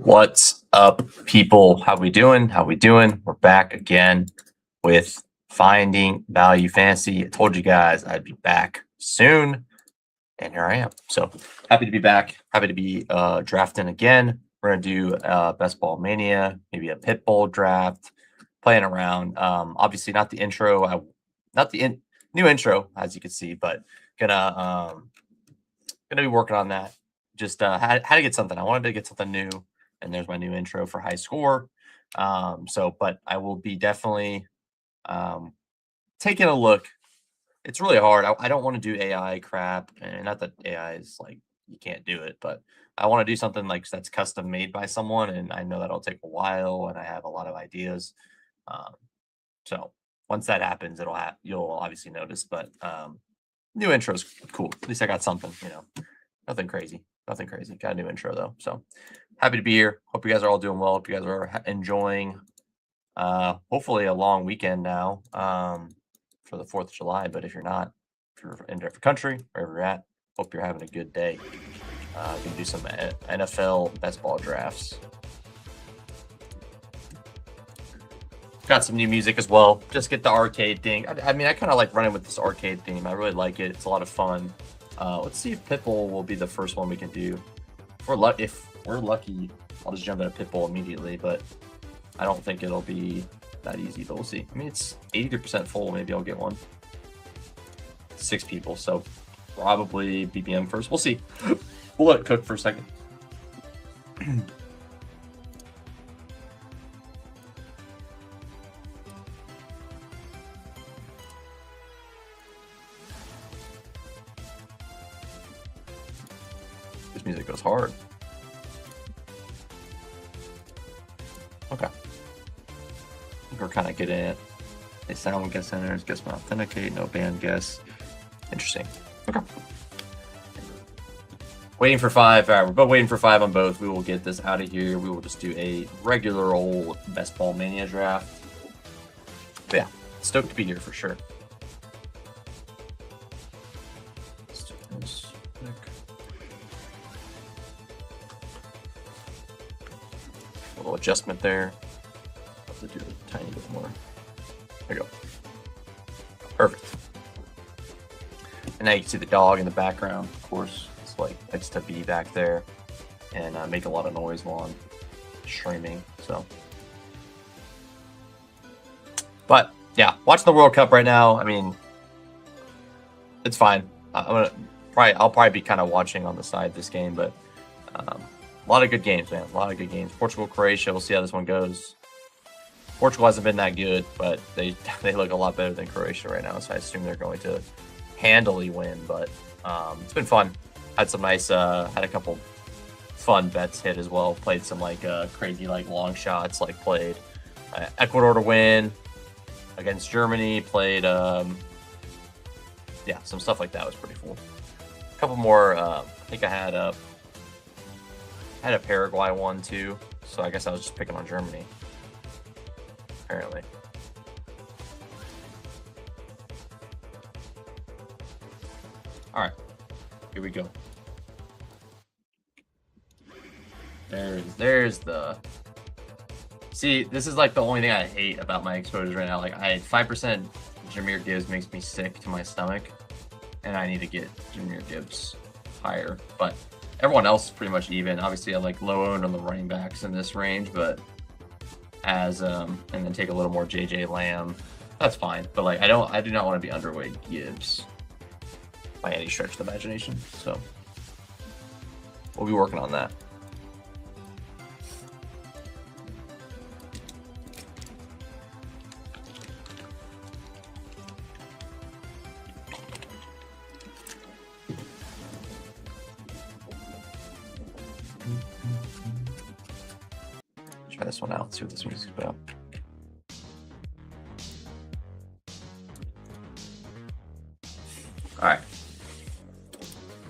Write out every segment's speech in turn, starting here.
What's up, people? How we doing? We're back again with Finding Value Fantasy. I told you guys I'd be back soon, and here I am. So happy to be back. Happy to be drafting again. We're gonna do Ball Mania, maybe a Pitbull Draft, playing around. Obviously not the intro, new intro, as you can see, but gonna be working on that. Just had to get something. I wanted to get something new. And there's my new intro for high score. But I will be definitely taking a look. It's really hard. I don't want to do AI crap, and not that AI is like you can't do it, but I want to do something like that's custom made by someone, and I know that'll take a while, and I have a lot of ideas. So once that happens, you'll obviously notice. But new intro's cool. At least I got something, Nothing crazy. Got a new intro though. So happy to be here. Hope you guys are all doing well. Hope you guys are enjoying hopefully a long weekend now for the 4th of July. But if you're not, if you're in a different country, wherever you're at, hope you're having a good day. We can do some NFL best ball drafts. Got some new music as well. Just get the arcade thing. I mean, I kind of like running with this arcade theme. I really like it. It's a lot of fun. Let's see if Pitbull will be the first one we can do. If we're lucky, I'll just jump into Pitbull immediately, but I don't think it'll be that easy, but we'll see. I mean, it's 83% full. Maybe I'll get one. 6 people, so probably BBM first. We'll see. We'll let it cook for a second. This music goes hard. Okay. I think we're kind of getting it. A sound guess enters, guess my authenticate, no band guess. Interesting. Okay. Waiting for 5. All right, we're both waiting for 5 on both. We will get this out of here. We will just do a regular old Ball Mania draft. But yeah, stoked to be here for sure. A little adjustment there. Have to do a tiny bit more. There you go. Perfect. And now you can see the dog in the background, of course. It's like likes to be back there and make a lot of noise while I'm streaming. So, but yeah, watching the World Cup right now. I mean, it's fine. I'll probably be kind of watching on the side this game, but a lot of good games, man. A lot of good games. Portugal, Croatia. We'll see how this one goes. Portugal hasn't been that good, but they look a lot better than Croatia right now, so I assume they're going to handily win. But it's been fun. Had some nice, had a couple fun bets hit as well. Played some like crazy like long shots. Like played Ecuador to win against Germany. Played yeah, some stuff like that was pretty cool. A couple more. I think I had a Paraguay one too. So I guess I was just picking on Germany. Apparently. All right, here we go. There's the. See, this is like the only thing I hate about my exposures right now. Like, 5% Jahmyr Gibbs makes me sick to my stomach, and I need to get Jahmyr Gibbs higher. But everyone else is pretty much even. Obviously, I like low owned on the running backs in this range, but as and then take a little more JJ Lamb. That's fine. But like, I do not want to be underweight Gibbs by any stretch of the imagination. So we'll be working on that. Try this one out, see what this music's about. All right.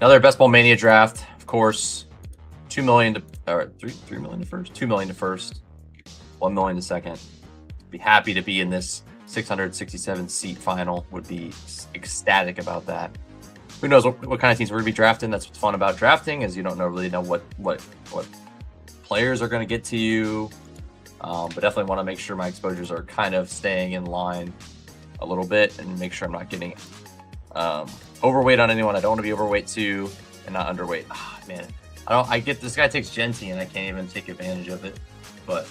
Another Ball Mania draft, of course. 2 million to, or 3 million to first, 2 million to first, 1 million to second. Be happy to be in this 667 seat final. Would be ecstatic about that. Who knows what kind of teams we're gonna be drafting? That's what's fun about drafting, is you don't really know what players are going to get to you, but definitely want to make sure my exposures are kind of staying in line a little bit and make sure I'm not getting overweight on anyone I don't want to be overweight to, and not underweight. Ah, man, I get this guy takes Genti and I can't even take advantage of it, but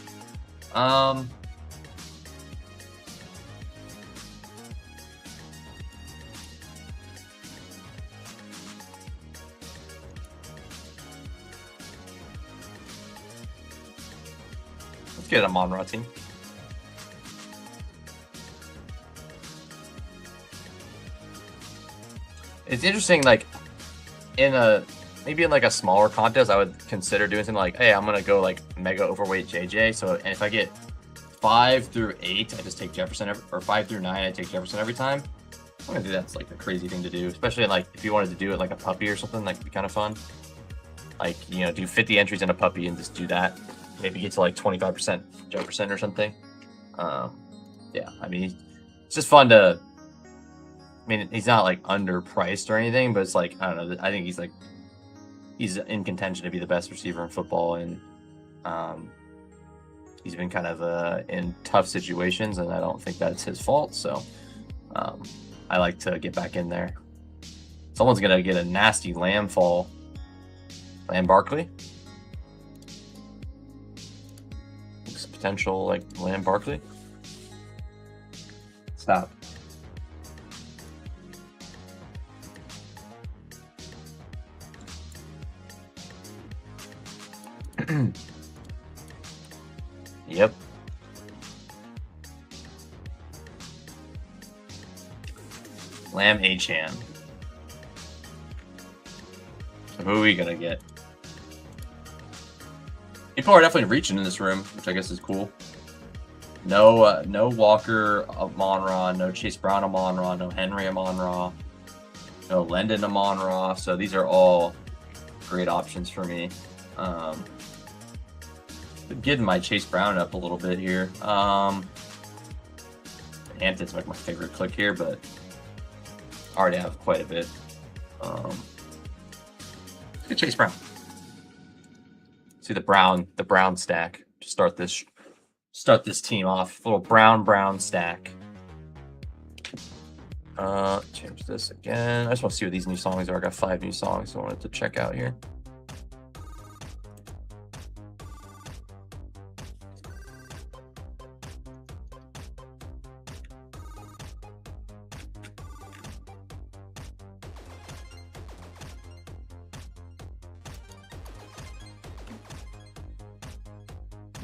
let's get a Mon-Ra team. It's interesting, like maybe in like a smaller contest, I would consider doing something like, hey, I'm gonna go like mega overweight JJ. So, and if I get 5 through 8, I just take Jefferson, or 5 through 9, I take Jefferson every time. I'm gonna do that's like a crazy thing to do, especially like if you wanted to do it like a puppy or something, like it'd be kind of fun. Like, you know, do 50 entries in a puppy and just do that. Maybe get to like 25% Jefferson or something. Yeah, I mean, it's just fun to. I mean, he's not like underpriced or anything, but it's like, I don't know. I think he's in contention to be the best receiver in football, and he's been kind of in tough situations, and I don't think that's his fault. So I like to get back in there. Someone's gonna get a nasty Lamb fall. Lamb Barkley. Looks potential like Lamb Barkley. Stop. Yep. Lamb Achane. So who are we gonna get? People are definitely reaching in this room, which I guess is cool. No, no Walker Amon-Ra, no Chase Brown Amon-Ra, no Henry Amon-Ra, no Lendon Amon-Ra. So these are all great options for me. Getting my Chase Brown up a little bit here. Hampton's like my favorite click here, but I already have quite a bit. Let's get Chase Brown. See the brown stack to start this team off. Little brown stack. Change this again. I just want to see what these new songs are. I got 5 new songs I wanted to check out here.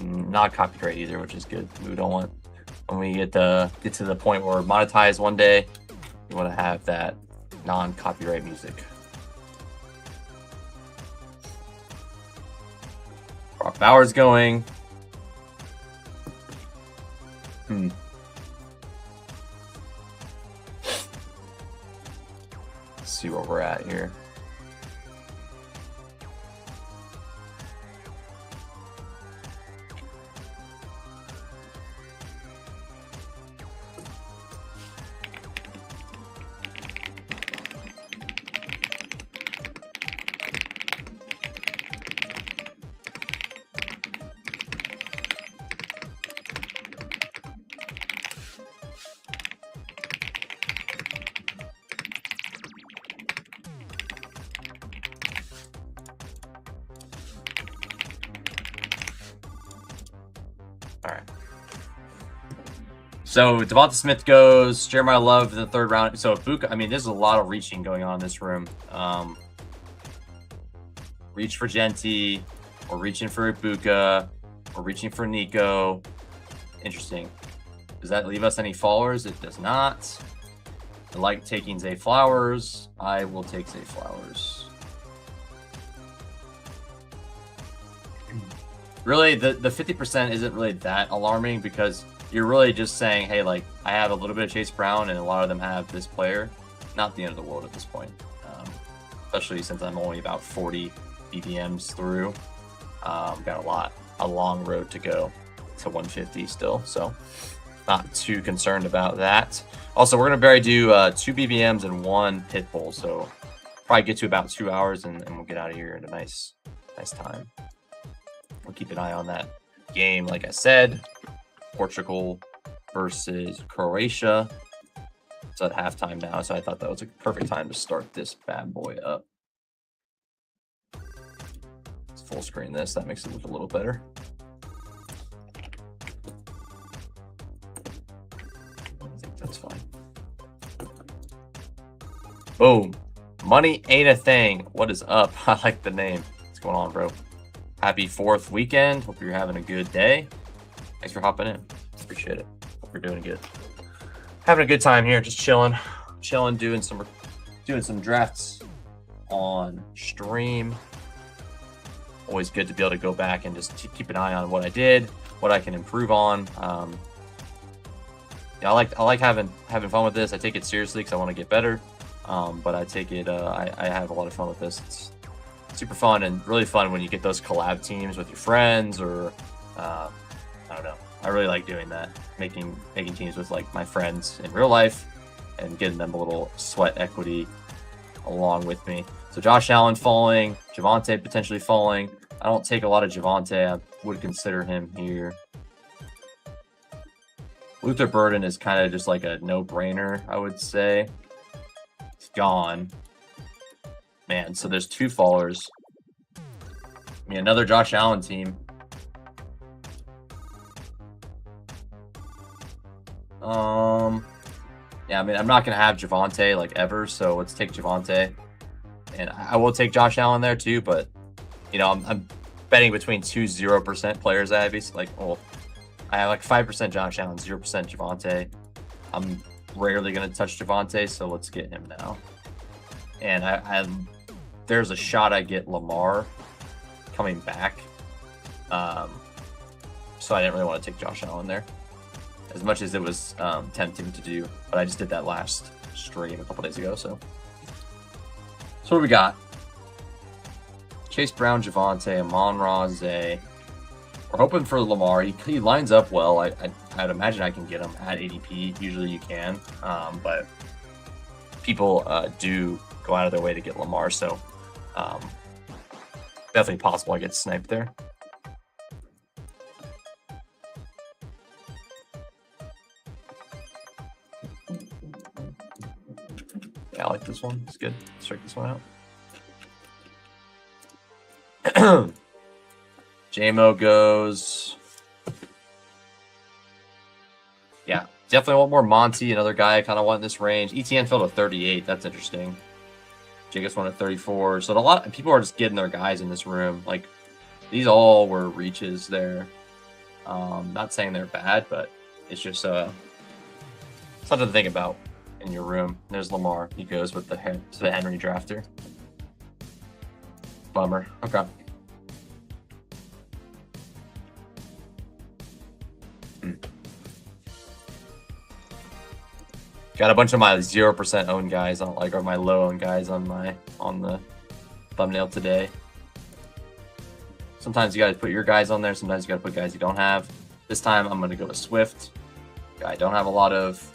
Not copyright either, which is good. We don't want, when we get to the point where we're monetized one day, we want to have that non-copyright music. Brock Bowers going. Let's see where we're at here. All right. So Devonta Smith goes. Jeremiah Love in the 3rd round. So Buka, I mean, there's a lot of reaching going on in this room. Reach for Genti. We're reaching for Ibuka. We're reaching for Nico. Interesting. Does that leave us any followers? It does not. I like taking Zay Flowers. I will take Zay Flowers. Really, the 50% isn't really that alarming because you're really just saying, hey, like, I have a little bit of Chase Brown and a lot of them have this player. Not the end of the world at this point. Especially since I'm only about 40 BBMs through. Got a long road to go to 150 still, so not too concerned about that. Also, we're gonna do 2 BBMs and 1 Pitbull, so probably get to about 2 hours and we'll get out of here at a nice time. we'll keep an eye on that game. Like I said, Portugal versus Croatia. It's at halftime now, so I thought that was a perfect time to start this bad boy up. Let's full screen this. That makes it look a little better. I think that's fine. Boom. Money ain't a thing. What is up? I like the name. What's going on, bro? Happy 4th weekend. Hope you're having a good day. Thanks for hopping in. Appreciate it. Hope you're doing good. Having a good time here. Just chilling, doing some drafts on stream. Always good to be able to go back and just keep an eye on what I did, what I can improve on. Yeah, I like having fun with this. I take it seriously because I want to get better. But I take it, I have a lot of fun with this. It's super fun and really fun when you get those collab teams with your friends or, I don't know. I really like doing that, making teams with like my friends in real life and getting them a little sweat equity along with me. So Josh Allen falling, Javonte potentially falling. I don't take a lot of Javonte. I would consider him here. Luther Burden is kind of just like a no-brainer, I would say. Gone, man. So there's 2 fallers. I mean, another Josh Allen team. Yeah, I mean, I'm not gonna have Javonte like ever, so let's take Javonte, and I will take Josh Allen there too. But you know, I'm betting between 2 0% players. I have like, well, I have like 5% Josh Allen, 0% Javonte. I'm rarely going to touch Javonte, so let's get him now. And there's a shot I get Lamar coming back. So I didn't really want to take Josh Allen there, as much as it was tempting to do. But I just did that last stream a couple days ago. So what do we got? Chase Brown, Javonte, Amon-Ra, Zay. We're hoping for Lamar. He lines up well. I'd imagine I can get him at ADP. Usually you can, but people do go out of their way to get Lamar. So definitely possible I get sniped there. Yeah, I like this one. It's good. Let's check this one out. JMO goes. Yeah, definitely want more Monty, another guy I kind of want in this range. ETN fell to 38. That's interesting. Jacobs won at 34. So a lot of people are just getting their guys in this room. Like, these all were reaches there. Not saying they're bad, but it's just something to think about in your room. There's Lamar. He goes with the Henry drafter. Bummer. Okay. Got a bunch of my 0% owned guys on, like, or my low owned guys on the thumbnail today. Sometimes you gotta put your guys on there. Sometimes you gotta put guys you don't have. This time I'm gonna go with Swift. I don't have a lot of.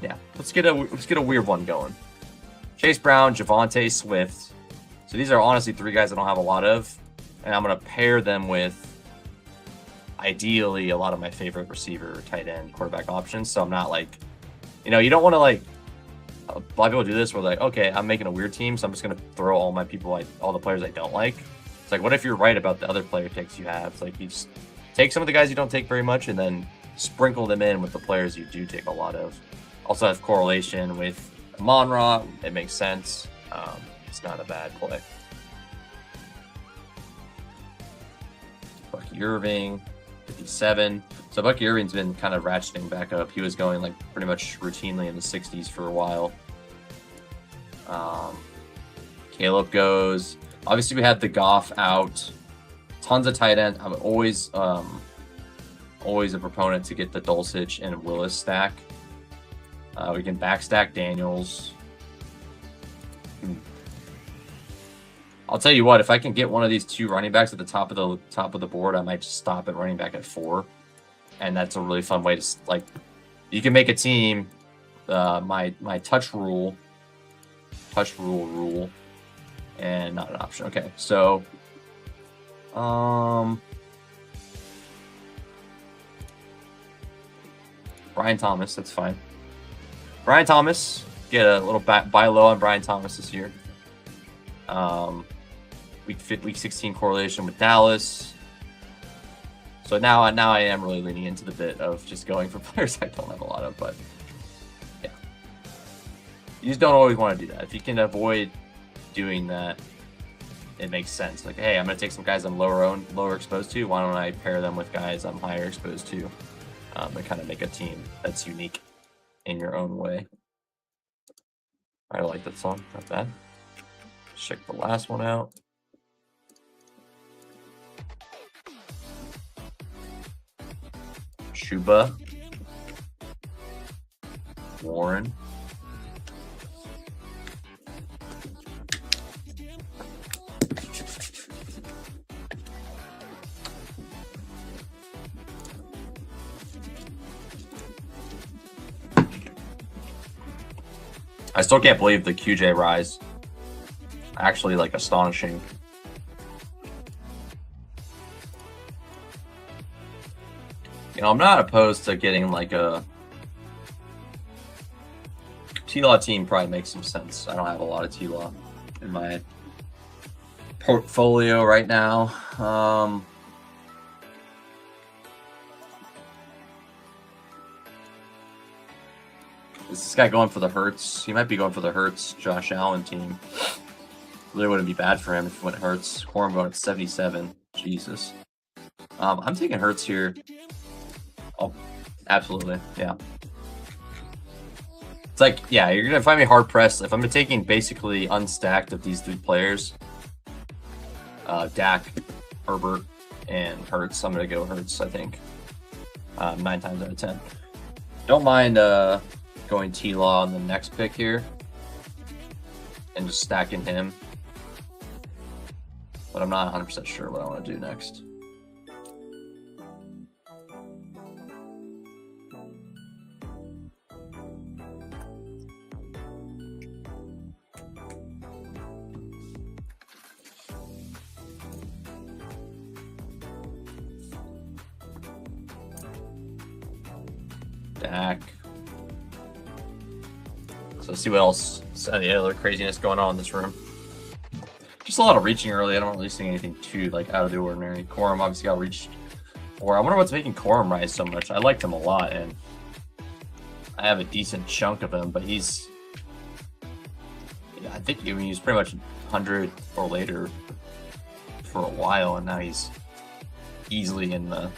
Yeah, let's get a weird one going. Chase Brown, Javonte, Swift. So these are honestly 3 guys I don't have a lot of, and I'm gonna pair them with ideally a lot of my favorite receiver, tight end, quarterback options. So I'm not like, you know, you don't want to like, a lot of people do this where like, okay, I'm making a weird team, so I'm just going to throw all my people, all the players I don't like. It's like, what if you're right about the other player picks you have? It's like, you just take some of the guys you don't take very much and then sprinkle them in with the players you do take a lot of. Also have correlation with Amon-Ra. It makes sense. It's not a bad play. Bucky Irving, 57. So Bucky Irving's been kind of ratcheting back up. He was going like pretty much routinely in the 60s for a while. Caleb goes. Obviously, we had the Goff out. Tons of tight end. I'm always a proponent to get the Dulcich and Willis stack. We can backstack Daniels. I'll tell you what, if I can get one of these 2 running backs at the top of the board, I might just stop at running back at 4. And that's a really fun way to, like, you can make a team. My touch rule, and not an option. Okay, so Brian Thomas, that's fine. Brian Thomas, get a little buy low on Brian Thomas this year. Week 16 correlation with Dallas. So now I am really leaning into the bit of just going for players I don't have a lot of, but yeah. You just don't always want to do that. If you can avoid doing that, it makes sense. Like, hey, I'm going to take some guys I'm lower exposed to. Why don't I pair them with guys I'm higher exposed to? And kind of make a team that's unique in your own way. I like that song. Not bad. Check the last one out. Shuba. Warren. I still can't believe the QJ rise. Actually, like, astonishing. You know, I'm not opposed to getting like a T-Law team. Probably makes some sense. I don't have a lot of T-Law in my portfolio right now. Is this guy going for the Hurts? He might be going for the Hurts Josh Allen team. Really wouldn't be bad for him if it went Hurts. Quorum going at 77. Jesus. I'm taking Hurts here. Oh, absolutely. Yeah. It's like, yeah, you're going to find me hard pressed. If I'm taking basically unstacked of these three players, Dak, Herbert, and Hurts, I'm going to go Hurts, I think. 9 times out of 10. Don't mind going T-Law on the next pick here and just stacking him. But I'm not 100% sure what I want to do next. Dak. So let's see what else, any other craziness going on in this room. Just a lot of reaching early. I don't really see anything too like out of the ordinary. Quorum obviously got reached. Or I wonder what's making Quorum rise so much. I liked him a lot, and I have a decent chunk of him, but he's, yeah, I think he was pretty much 100 or later for a while, and now he's easily in the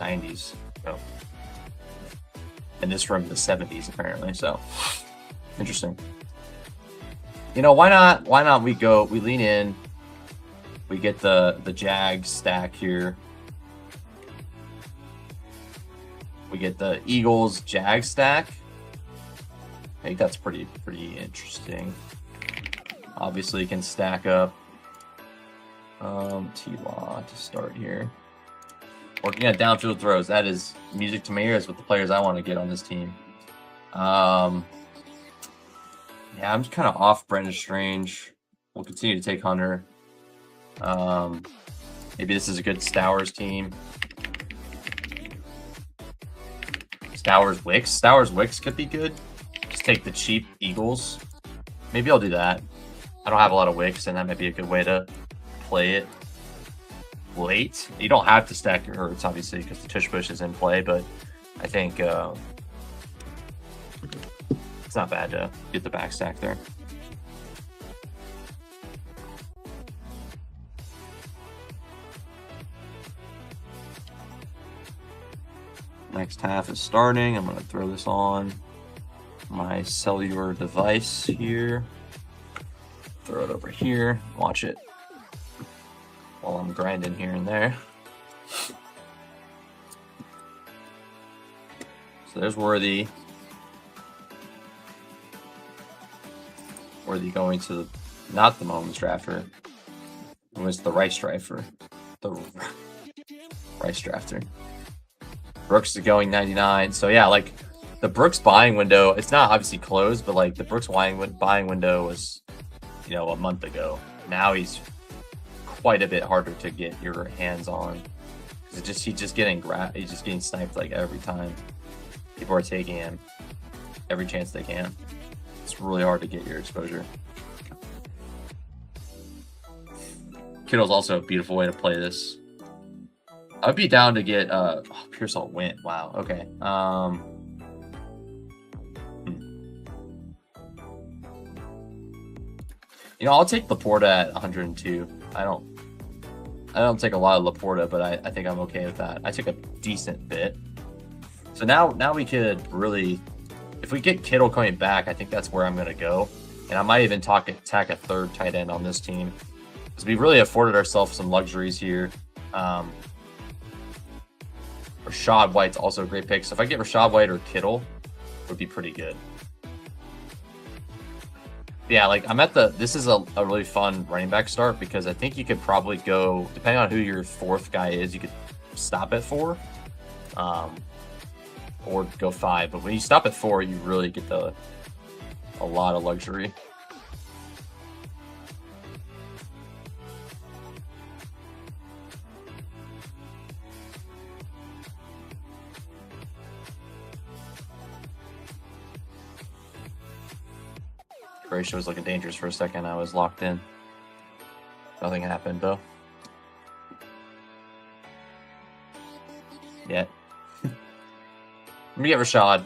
90s. So, in this room, the 70s apparently. So interesting. You know, why not we lean in, we get the Jag stack here. We get the Eagles Jag stack. I think that's pretty interesting. Obviously, you can stack up T-Law to start here. Working at downfield throws. That is music to my ears with the players I want to get on this team. Yeah, I'm just kind of off Brendan Strange. We'll continue to take Hunter. Maybe this is a good Stowers team. Stowers Wicks. Stowers Wicks could be good. Just take the cheap Eagles. Maybe I'll do that. I don't have a lot of Wicks, and that might be a good way to play it late. You don't have to stack your Hurts, obviously, because the Tush Push is in play, but I think it's not bad to get the back stack there. Next half is starting. I'm going to throw this on my cellular device here. Throw it over here. Watch it while I'm grinding here and there. So there's Worthy. Worthy going to the, not the Moments Drafter. It was the Rice Drafter. The Rice Drafter. Brooks is going 99. So yeah, like the Brooks buying window, it's not obviously closed, but like the Brooks buying window was, you know, a month ago. Now he's quite a bit harder to get your hands on. He's just getting sniped like every time. People are taking him every chance they can. It's really hard to get your exposure. Kittle's also a beautiful way to play this. I'd be down to get Pure Salt went. Wow. Okay. You know, I'll take Laporta at 102. I don't take a lot of Laporta, but I think I'm okay with that. I took a decent bit. So now we could really, if we get Kittle coming back, I think that's where I'm going to go. And I might even attack a third tight end on this team. Because we really afforded ourselves some luxuries here. Rashad White's also a great pick. So if I get Rashad White or Kittle, it would be pretty good. Yeah, like this is a really fun running back start because I think you could probably go, depending on who your fourth guy is, you could stop at 4 or go 5. But when you stop at 4, you really get a lot of luxury. Ratio was looking dangerous for a second. I was locked in. Nothing happened though. Yet. Let me get Rashad.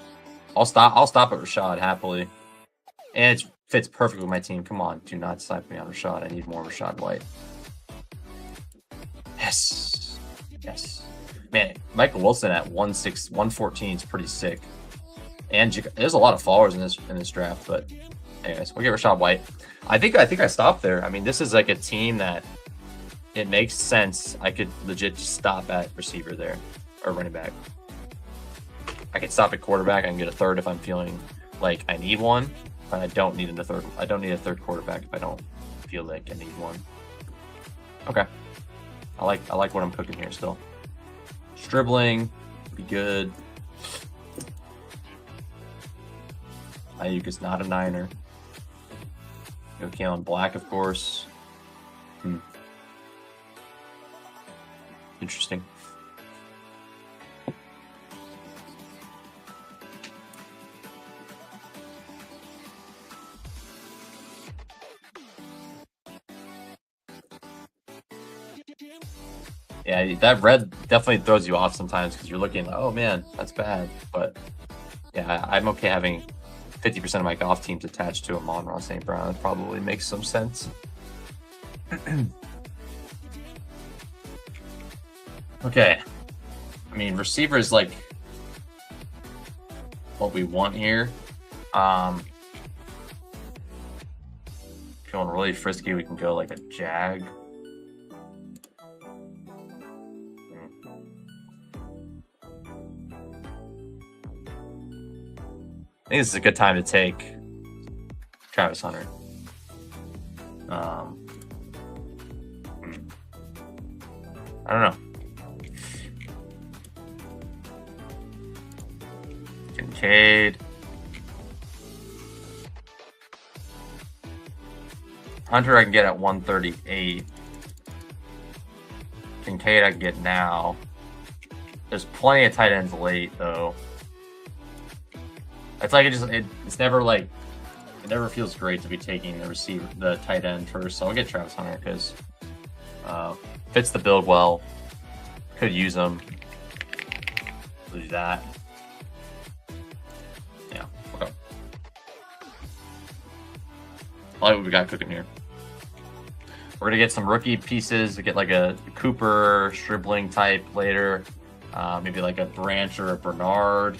I'll stop at Rashad happily. And it fits perfectly with my team. Come on, do not snipe me on Rashad. I need more Rashad White. Yes. Yes. Man, Michael Wilson at 114 is pretty sick. And there's a lot of followers in this draft, but anyways, we'll get Rashad White. I think I stopped there. I mean, this is like a team that it makes sense. I could legit just stop at receiver there or running back. I could stop at quarterback. I can get a third if I'm feeling like I need one, but I don't need a third. I don't need a third quarterback if I don't feel like I need one. Okay, I like what I'm cooking here still. Dribbling, be good. Ayuk is not a Niner. Go Kalen Black, of course. Interesting. Yeah, that red definitely throws you off sometimes because you're looking like, oh man, that's bad. But yeah, I'm okay having 50% of my golf teams attached to a Monroe St. Brown. That probably makes some sense. Okay. I mean, receiver is like what we want here. Feeling really frisky, we can go like a Jag. I think this is a good time to take Travis Hunter. I don't know. Kincaid. Hunter I can get at 138. Kincaid I can get now. There's plenty of tight ends late though. It's like it's never like it never feels great to be taking the tight end first. So I'll get Travis Hunter because fits the build well. Could use him. Do that. Yeah. Okay. I like what we got cooking here. We're gonna get some rookie pieces. We get like a Cooper Stribling type later. Maybe like a Branch or a Bernard.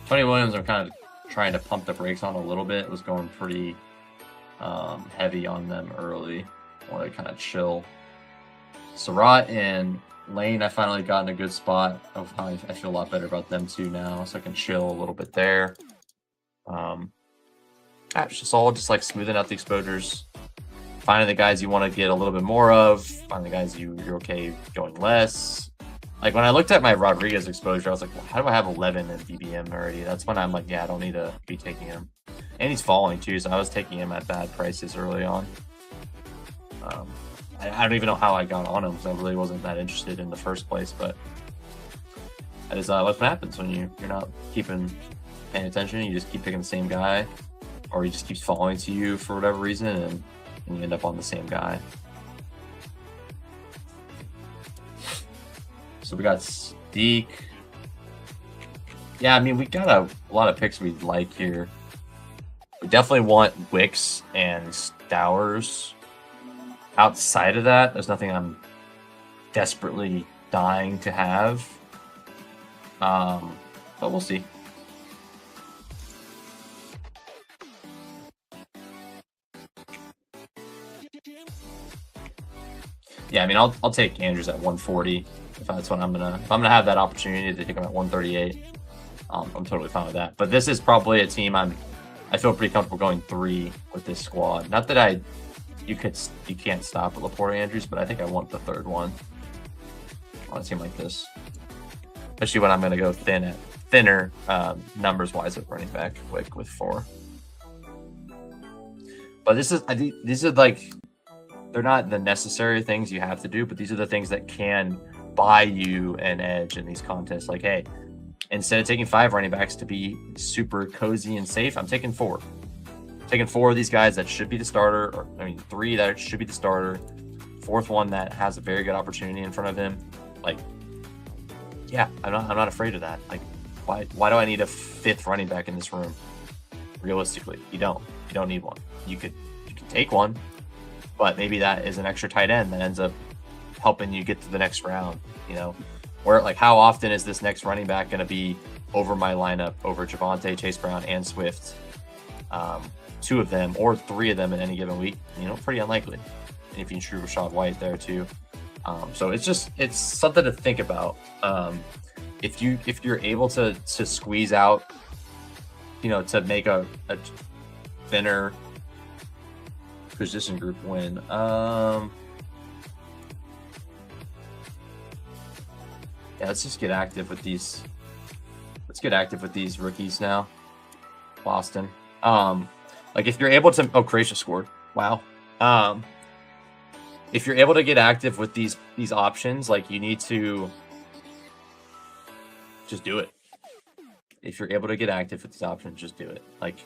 Tony Williams, I'm kind of trying to pump the brakes on a little bit. It was going pretty heavy on them early. I want to kind of chill. Surratt and Lane, I finally got in a good spot of how I feel a lot better about them too now, so I can chill a little bit there. It's just all just like smoothing out the exposures, finding the guys you want to get a little bit more of, finding the guys you're okay going less. Like when I looked at my Rodriguez exposure, I was like, well, how do I have 11 in BBM already? That's when I'm like, yeah, I don't need to be taking him. And he's falling too, so I was taking him at bad prices early on. I don't even know how I got on him because I really wasn't that interested in the first place. But that is what happens when you're not paying attention. You just keep picking the same guy, or he just keeps falling to you for whatever reason, and you end up on the same guy. So we got Steak. Yeah, I mean, we got a lot of picks we like here. We definitely want Wicks and Stowers. Outside of that, there's nothing I'm desperately dying to have. But we'll see. Yeah, I mean, I'll take Andrews at 140 if that's what I'm gonna have that opportunity to take him at 138. I'm totally fine with that. But this is probably a team I feel pretty comfortable going 3 with this squad. Not that you can't stop at Laporte Andrews, but I think I want the third one on a team like this, especially when I'm gonna go thinner numbers wise at running back with 4. But these are like, they're not the necessary things you have to do, but these are the things that can buy you an edge in these contests. Like, hey, instead of taking 5 running backs to be super cozy and safe, I'm taking 4. I'm taking 4 of these guys that should be the starter, or I mean 3 that should be the starter, 4th one that has a very good opportunity in front of him. Like, yeah, I'm not afraid of that. Like, why do I need a 5th running back in this room? Realistically, you don't need one. You can take one, but maybe that is an extra tight end that ends up helping you get to the next round, you know? Where, like, how often is this next running back going to be over my lineup, over Javonte, Chase Brown, and Swift? 2 of them or 3 of them in any given week, you know, pretty unlikely. And if you true Rashad White there too. So it's something to think about. If you're able to squeeze out, you know, to make a thinner position group win. Yeah, let's just get active with these. Let's get active with these rookies now. Boston. Like, if you're able to, oh, Croatia scored. Wow. If you're able to get active with these options, like, you need to just do it. If you're able to get active with these options, just do it. Like,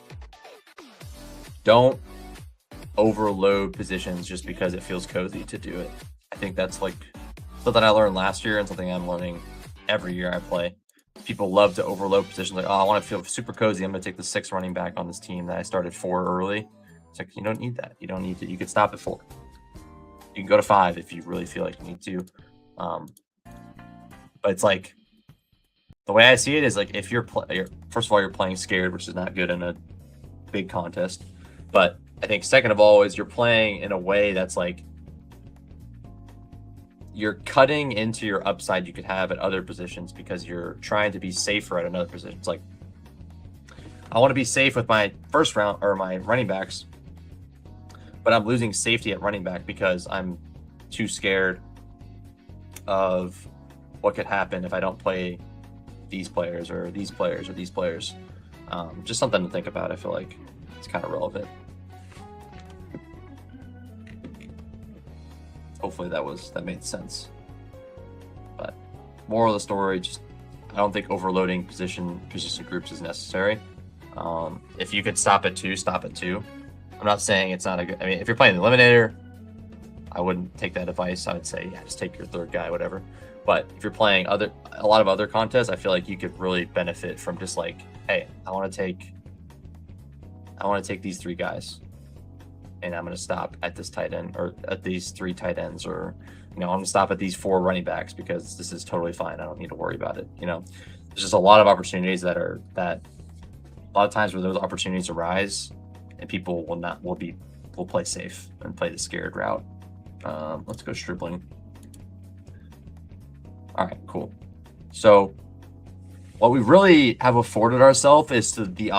don't overload positions just because it feels cozy to do it. I think that's like something I learned last year and something I'm learning every year I play. People love to overload positions. Like, oh, I want to feel super cozy. I'm going to take the 6th running back on this team that I started 4 early. It's like, you don't need that. You don't need to. You could stop at 4. You can go to 5 if you really feel like you need to. But it's like, the way I see it is, like, if first of all, you're playing scared, which is not good in a big contest. But I think second of all is you're playing in a way that's like, you're cutting into your upside you could have at other positions because you're trying to be safer at another position. It's like, I want to be safe with my first round or my running backs, but I'm losing safety at running back because I'm too scared of what could happen if I don't play these players or these players or these players. Just something to think about. I feel like it's kind of relevant. Hopefully that made sense. But moral of the story, just, I don't think overloading position groups is necessary. If you could stop at 2, stop at 2. I'm not saying it's not a good, I mean, if you're playing the eliminator, I wouldn't take that advice. I would say, yeah, just take your 3rd guy, whatever. But if you're playing a lot of other contests, I feel like you could really benefit from just like, hey, I want to take these 3 guys, and I'm going to stop at this tight end or at these 3 tight ends, or, you know, I'm going to stop at these 4 running backs because this is totally fine. I don't need to worry about it. You know, there's just a lot of opportunities that a lot of times where those opportunities arise and people will play safe and play the scared route. Let's go Stribling. All right, cool. So what we really have afforded ourselves is to the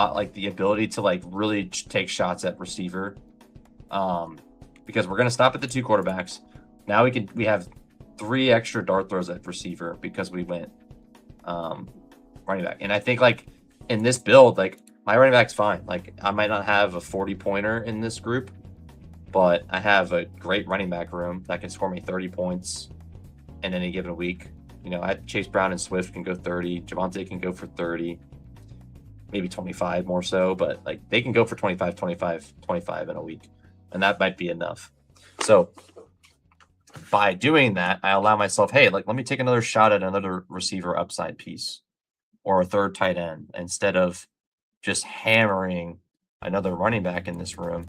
ability to like really take shots at receiver, because we're gonna stop at the 2 quarterbacks. Now we have 3 extra dart throws at receiver because we went running back. And I think, like, in this build, like, my running back's fine. Like, I might not have a 40-pointer in this group, but I have a great running back room that can score me 30 points in any given week. You know, Chase Brown and Swift can go 30. Javonte can go for 30, maybe 25 more so, but like they can go for 25, 25, 25 in a week, and that might be enough. So by doing that, I allow myself, hey, like let me take another shot at another receiver upside piece or a third tight end instead of just hammering another running back in this room.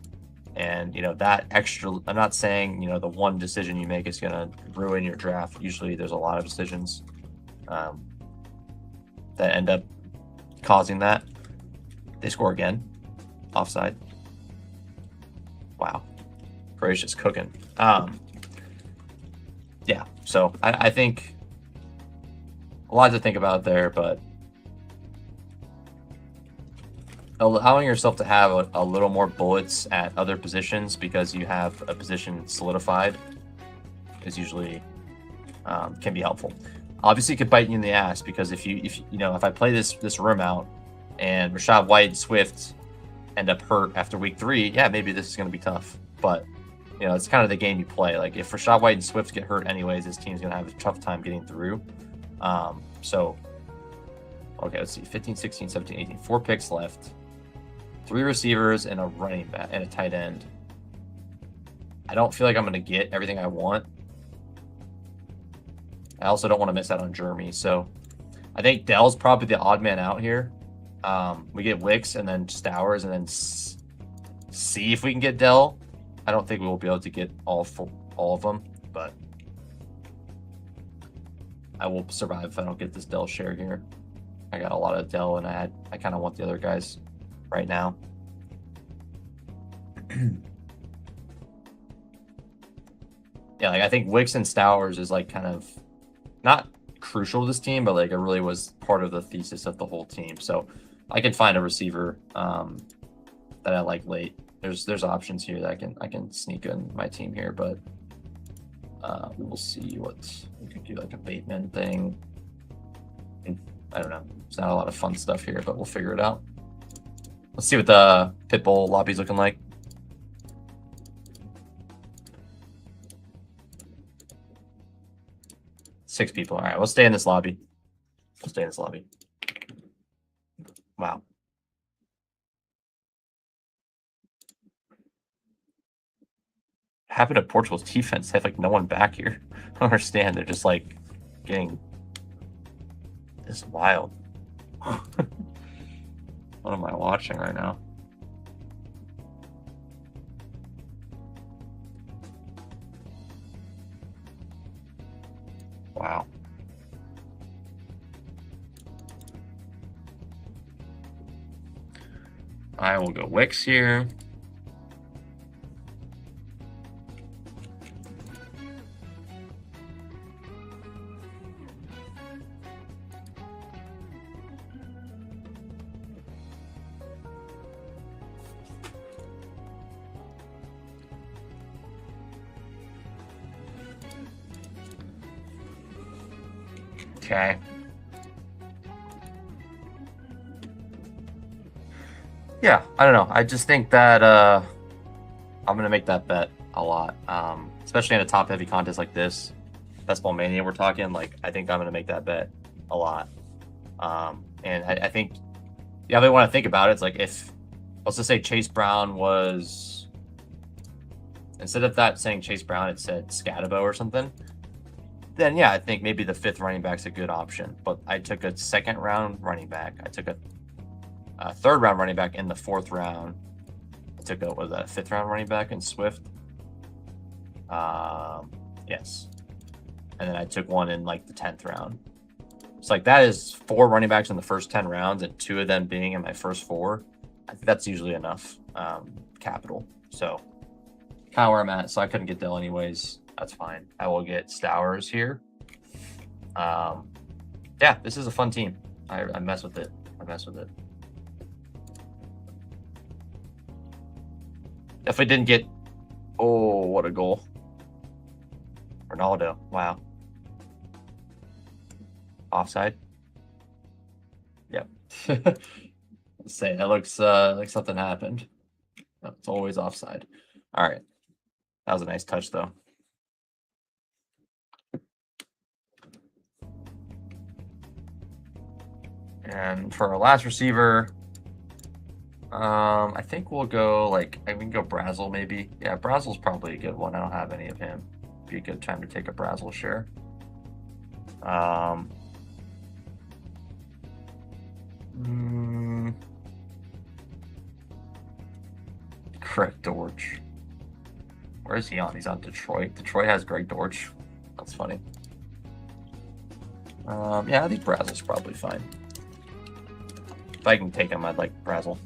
And, you know, that extra, I'm not saying, you know, the one decision you make is going to ruin your draft. Usually there's a lot of decisions that end up causing that. They score again. Offside. Wow. Gracious cooking. Yeah, so I think a lot to think about there, but allowing yourself to have a little more bullets at other positions because you have a position solidified is usually can be helpful. Obviously, it could bite you in the ass because if you know if I play this room out and Rachaad White and Swift end up hurt after week 3, yeah, maybe this is going to be tough. But you know, it's kind of the game you play. Like if Rachaad White and Swift get hurt anyways, this team's going to have a tough time getting through. So, okay, let's see, 15, 16, 17, 18, 4 picks left. 3 receivers and a running back and a tight end. I don't feel like I'm going to get everything I want. I also don't want to miss out on Jeremy. So I think Dell's probably the odd man out here. We get Wicks and then Stowers and then see if we can get Dell. I don't think we will be able to get all of them, but I will survive if I don't get this Dell share here. I got a lot of Dell and I kind of want the other guys right now. Yeah, like I think Wicks and Stowers is like kind of not crucial to this team, but like it really was part of the thesis of the whole team. So I can find a receiver that I like late. There's options here that I can sneak in my team here, but we'll see what we could do, like a Bateman thing. I don't know. It's not a lot of fun stuff here, but we'll figure it out. Let's see what the Pitbull lobby's looking like. Six people. All right, we'll stay in this lobby. We'll stay in this lobby. Wow. Happened to Portugal's defense? They have like no one back here. I don't understand. They're just like getting. This is wild. What am I watching right now? Wow. I will go Wicks here. Okay. Yeah, I don't know. I just think that I'm going to make that bet a lot, especially in a top-heavy contest like this. Bestball Mania, we're talking. Like, I think I'm going to make that bet a lot. And I think the other way I think about it is like if, let's just say Chase Brown was, instead of that saying Chase Brown, it said Scatabo or something. Then yeah, I think maybe the 5th running back's a good option. But I took a 2nd round running back. I took a 3rd round running back in the 4th round. I took a 5th round running back in Swift. Yes. And then I took one in like the 10th round. So like that is 4 running backs in the first 10 rounds and 2 of them being in my first 4. I think that's usually enough capital. So kind of where I'm at. So I couldn't get Dell anyways. That's fine. I will get Stowers here. Yeah, this is a fun team. I mess with it. I mess with it. Definitely didn't get. Oh, what a goal! Ronaldo. Wow. Offside. Yep. Let's say that looks like something happened. It's always offside. All right. That was a nice touch, though. And for our last receiver, I think we'll go like we can go Brazel maybe. Yeah, Brazel's probably a good one. I don't have any of him. Be a good time to take a Brazel share. Greg Dortch. Where is he on? He's on Detroit. Detroit has Greg Dortch. That's funny. Yeah, I think Brazel's probably fine. If I can take him, I'd like Brazel.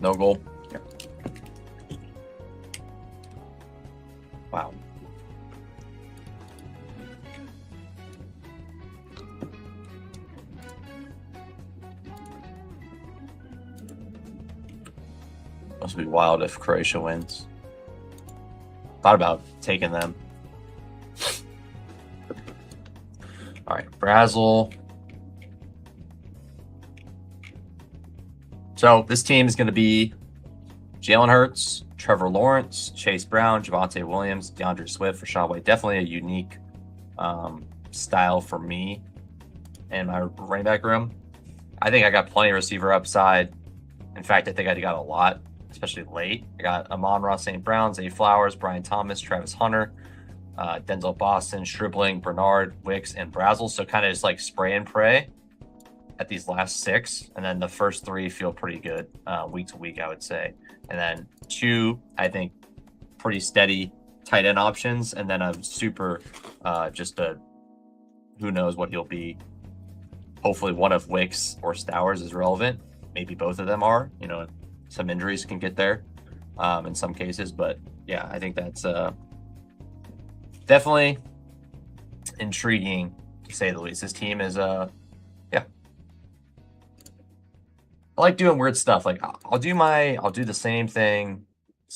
No goal. Yeah. Wow. Must be wild if Croatia wins. Thought about taking them. All right, Brazel. So this team is going to be Jalen Hurts, Trevor Lawrence, Chase Brown, Javonte Williams, DeAndre Swift, Rashad White. Definitely a unique style for me and my running back room. I think I got plenty of receiver upside. In fact, I think I got a lot, especially late. I got Amon-Ra St. Brown, Zay Flowers, Brian Thomas, Travis Hunter, Denzel Boston, Stribling, Bernard, Wicks, and Brazel. So kind of just like spray and pray at these last 6. And then the first 3 feel pretty good week to week, I would say. And then 2, I think, pretty steady tight end options. And then a super, just a, who knows what he'll be. Hopefully one of Wicks or Stowers is relevant. Maybe both of them are. You know, some injuries can get there in some cases. But yeah, I think that's definitely intriguing to say the least. This team is yeah. I like doing weird stuff. Like I'll do the same thing,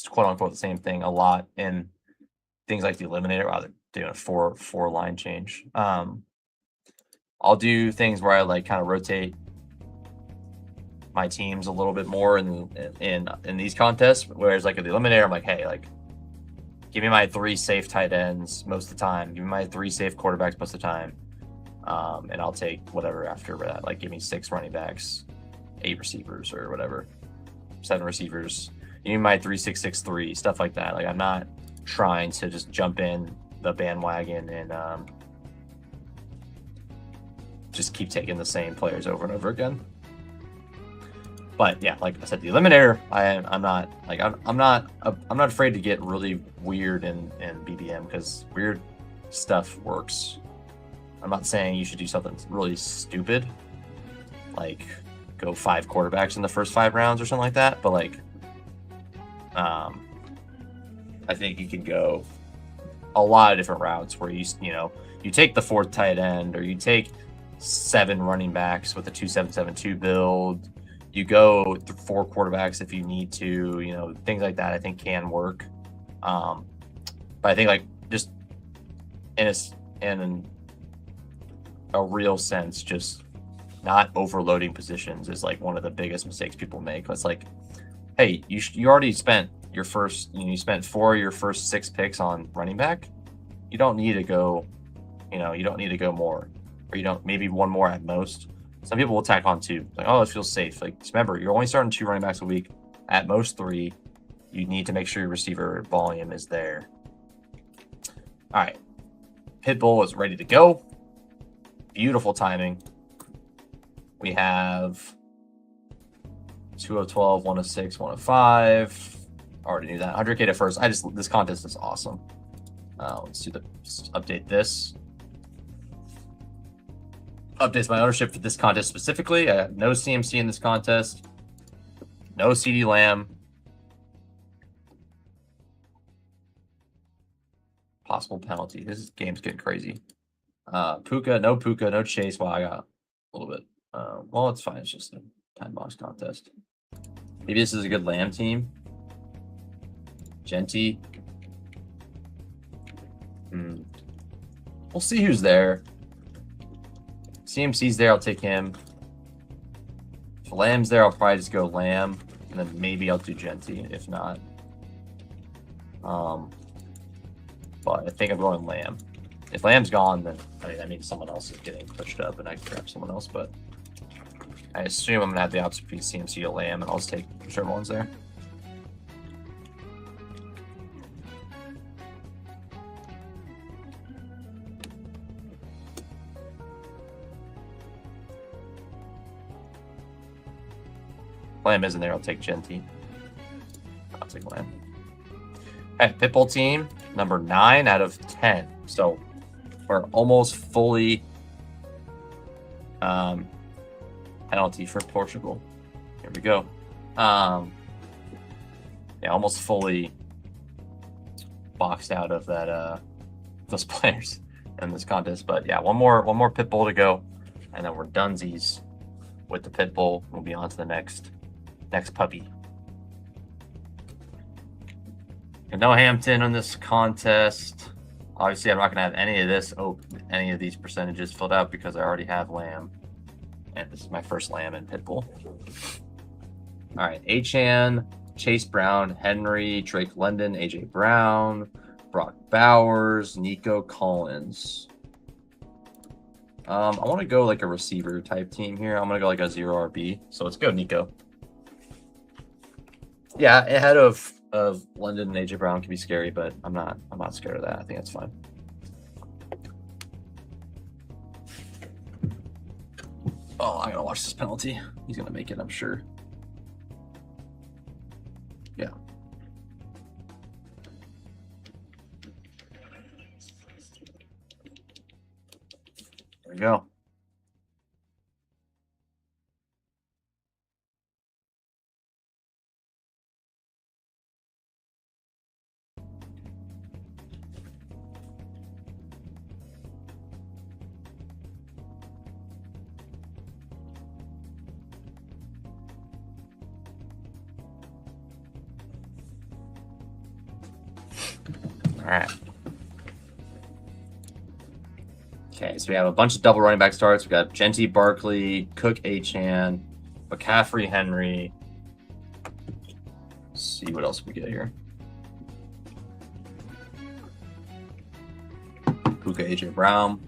quote unquote the same thing a lot in things like the eliminator, rather doing a four line change. I'll do things where I like kind of rotate my teams a little bit more in these contests. Whereas like at the eliminator, I'm like, hey, like give me my 3 safe tight ends most of the time. Give me my 3 safe quarterbacks most of the time. And I'll take whatever after that. Like give me 6 running backs, 8 receivers or whatever, 7 receivers. Give me my 3-6-6-3, stuff like that. Like I'm not trying to just jump in the bandwagon and just keep taking the same players over and over again. But yeah, like I said, the eliminator, I'm not afraid to get really weird in BBM because weird stuff works. I'm not saying you should do something really stupid, like go 5 quarterbacks in the first 5 rounds or something like that. But like, I think you can go a lot of different routes where you take the 4th tight end, or you take 7 running backs with a 2-7-7-2 build. You go 4 quarterbacks if you need to, things like that I think can work. But I think like just in a real sense, just not overloading positions is like one of the biggest mistakes people make. It's like, hey, you already spent your first, you spent 4 of your first 6 picks on running back. You don't need to go, you don't need to go more, or maybe 1 more at most. Some people will tack on 2. Like, oh, it feels safe. Like, just remember, you're only starting 2 running backs a week, at most 3. You need to make sure your receiver volume is there. All right. Pitbull is ready to go. Beautiful timing. We have 2 of 12, 1 of 6, 1 of 5. Already knew that. 100K to first. This contest is awesome. Let's update this. Updates my ownership for this contest specifically. I have no CMC in this contest. No CeeDee Lamb. Possible penalty. This game's getting crazy. Puka, no Chase. Well, I got a little bit. Well, it's fine. It's just a time box contest. Maybe this is a good Lamb team. Genty. We'll see who's there. CMC's there, I'll take him. If Lamb's there, I'll probably just go Lamb. And then maybe I'll do Genty, if not. But I think I'm going Lamb. If Lamb's gone, then I mean, that means someone else is getting pushed up, and I can grab someone else. But I assume I'm gonna have the option for CMC to Lamb, and I'll just take whichever one's there. Lamb isn't there. I'll take Genty. I'll take Lamb. Okay, Pitbull team number 9 out of 10. So we're almost fully penalty for Portugal. Here we go. Yeah, almost fully boxed out of that those players in this contest. But yeah, one more Pitbull to go, and then we're dunsies with the Pitbull. We'll be on to the next puppy. And no Hampton on this contest. Obviously, I'm not going to have any of these percentages filled out because I already have Lamb. And this is my first Lamb in Pitbull. All right, Achane, Chase Brown, Henry, Drake London, AJ Brown, Brock Bowers, Nico Collins. I want to go like a receiver type team here. I'm going to go like a 0 RB. So let's go Nico. Yeah, ahead of London and AJ Brown can be scary, but I'm not scared of that. I think that's fine. Oh, I gotta watch this penalty. He's gonna make it, I'm sure. Yeah. There we go. All right. Okay, so we have a bunch of double running back starts. We got Genty, Barkley, Cook, Achane, McCaffrey, Henry. Let's see what else we get here. Puka, AJ Brown.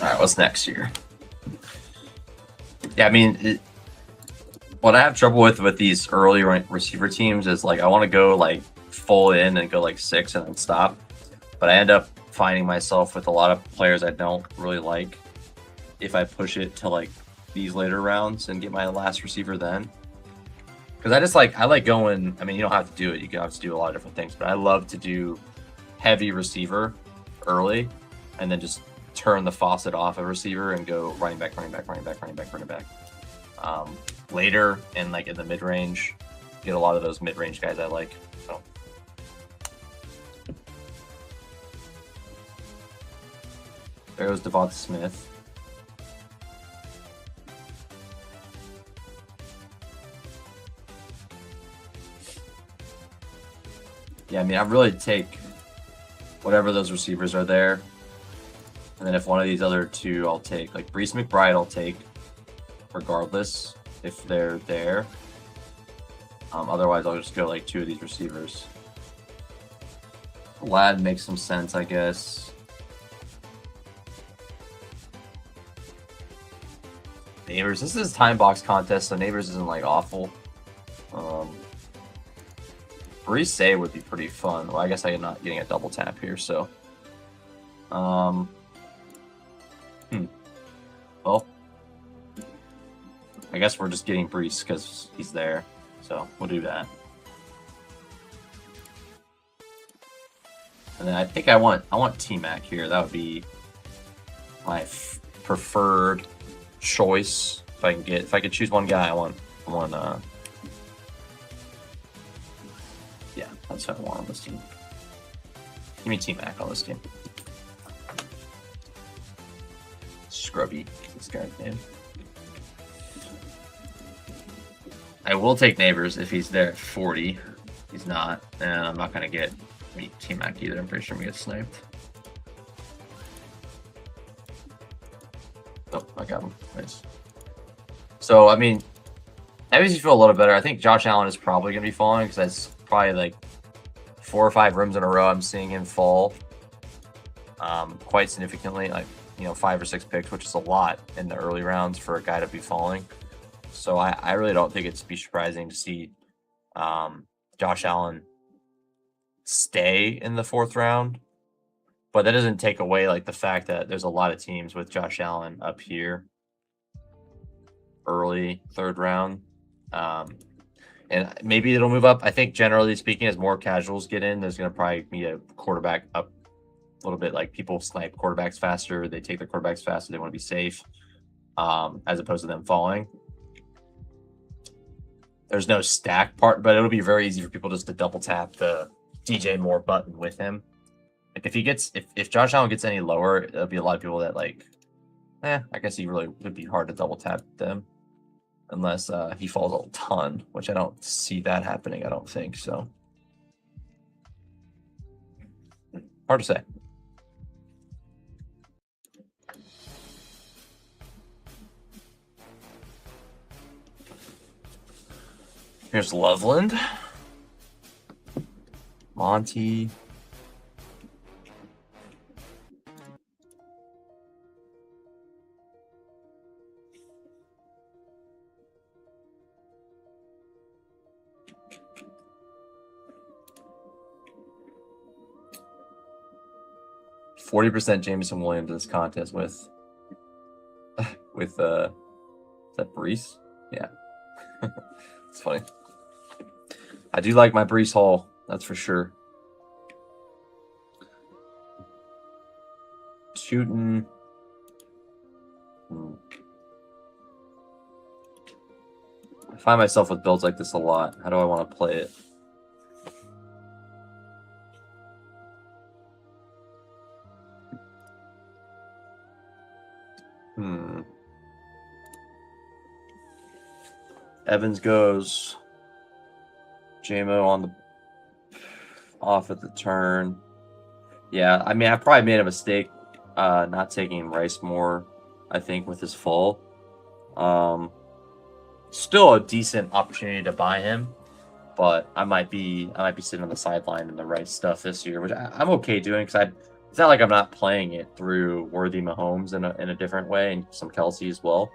All right, what's next here? Yeah, I mean, what I have trouble with these early receiver teams is like I want to go like full in and go like 6 and then stop, but I end up finding myself with a lot of players I don't really like if I push it to like these later rounds and get my last receiver then. Because I like going. I mean, you don't have to do it. You can have to do a lot of different things, but I love to do heavy receiver early and then just turn the faucet off a receiver and go running back. Later and like in the mid range, get a lot of those mid range guys I like. So there goes Devonta Smith. Yeah, I mean, I really take whatever those receivers are there. And then if one of these other two, I'll take. Like Brees McBride, I'll take regardless if they're there. Otherwise, I'll just go like 2 of these receivers. Lad makes some sense, I guess. Neighbors. This is a time box contest, so Neighbors isn't like awful. Brees Say would be pretty fun. Well, I guess I'm not getting a double tap here, so. Well, I guess we're just getting Brees because he's there, so we'll do that. And And then I think I want T-Mac here. That would be my preferred choice. If I could choose one guy, I want yeah, that's what I want on this team. Give me T-Mac on this team. Scrubby, this guy's name. I will take Neighbors if he's there at 40. He's not, and I'm not gonna get T-Mac either. I'm pretty sure I'm gonna get sniped. Oh, I got him. Nice. So, I mean, that makes me feel a little better. I think Josh Allen is probably gonna be falling because that's probably like 4 or 5 rooms in a row I'm seeing him fall quite significantly, like, you know, 5 or 6 picks, which is a lot in the early rounds for a guy to be falling. So I really don't think it's be surprising to see Josh Allen stay in the 4th round. But that doesn't take away like the fact that there's a lot of teams with Josh Allen up here early 3rd round. And maybe it'll move up. I think generally speaking, as more casuals get in, there's going to probably be a quarterback up a little bit. Like people snipe quarterbacks faster. They take their quarterbacks faster. They want to be safe as opposed to them falling. There's no stack part, but it'll be very easy for people just to double tap the DJ Moore button with him. Like if Josh Allen gets any lower, there'll be a lot of people that like, I guess he really would be hard to double tap them unless he falls a ton, which I don't see that happening. I don't think so. Hard to say. Here's Loveland, Monty. %, Jameson Williams in this contest with is that Brees? Yeah. It's funny. I do like my Brees Hall, that's for sure. Shooting. I find myself with builds like this a lot. How do I want to play it? Evans goes. JMO on the off at the turn. Yeah, I mean, I probably made a mistake not taking Rice more, I think, with his fall. Still a decent opportunity to buy him, but I might be sitting on the sideline in the Rice stuff this year, which I'm okay doing because it's not like I'm not playing it through Worthy Mahomes in a different way and some Kelsey as well.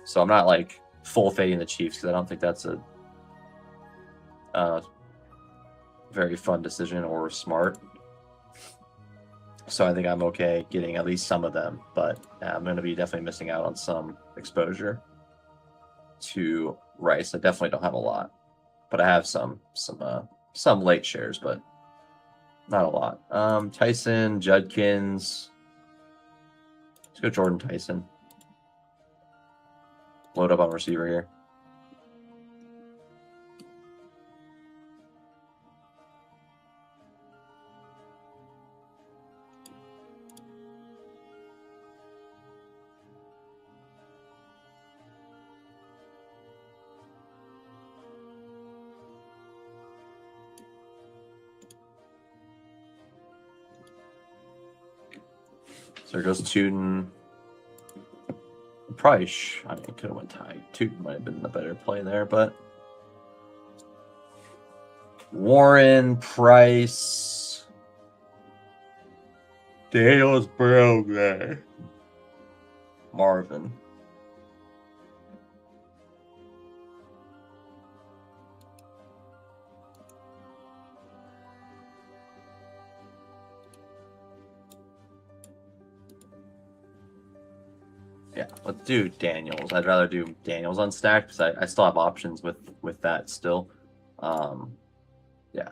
So I'm not like full fading the Chiefs because I don't think that's a very fun decision or smart. So I think I'm okay getting at least some of them, but I'm going to be definitely missing out on some exposure to Rice. I definitely don't have a lot, but I have some late shares, but not a lot. Tyson, Judkins. Let's go Jordan Tyson. Load up on receiver here. So there goes Tootin. Probably, I mean, could have went Ty. Tootin might have been the better play there, but Warren, Price, Daniels, Brogan, Marvin. Yeah, let's do Daniels. I'd rather do Daniels unstacked because I still have options with that still. Yeah,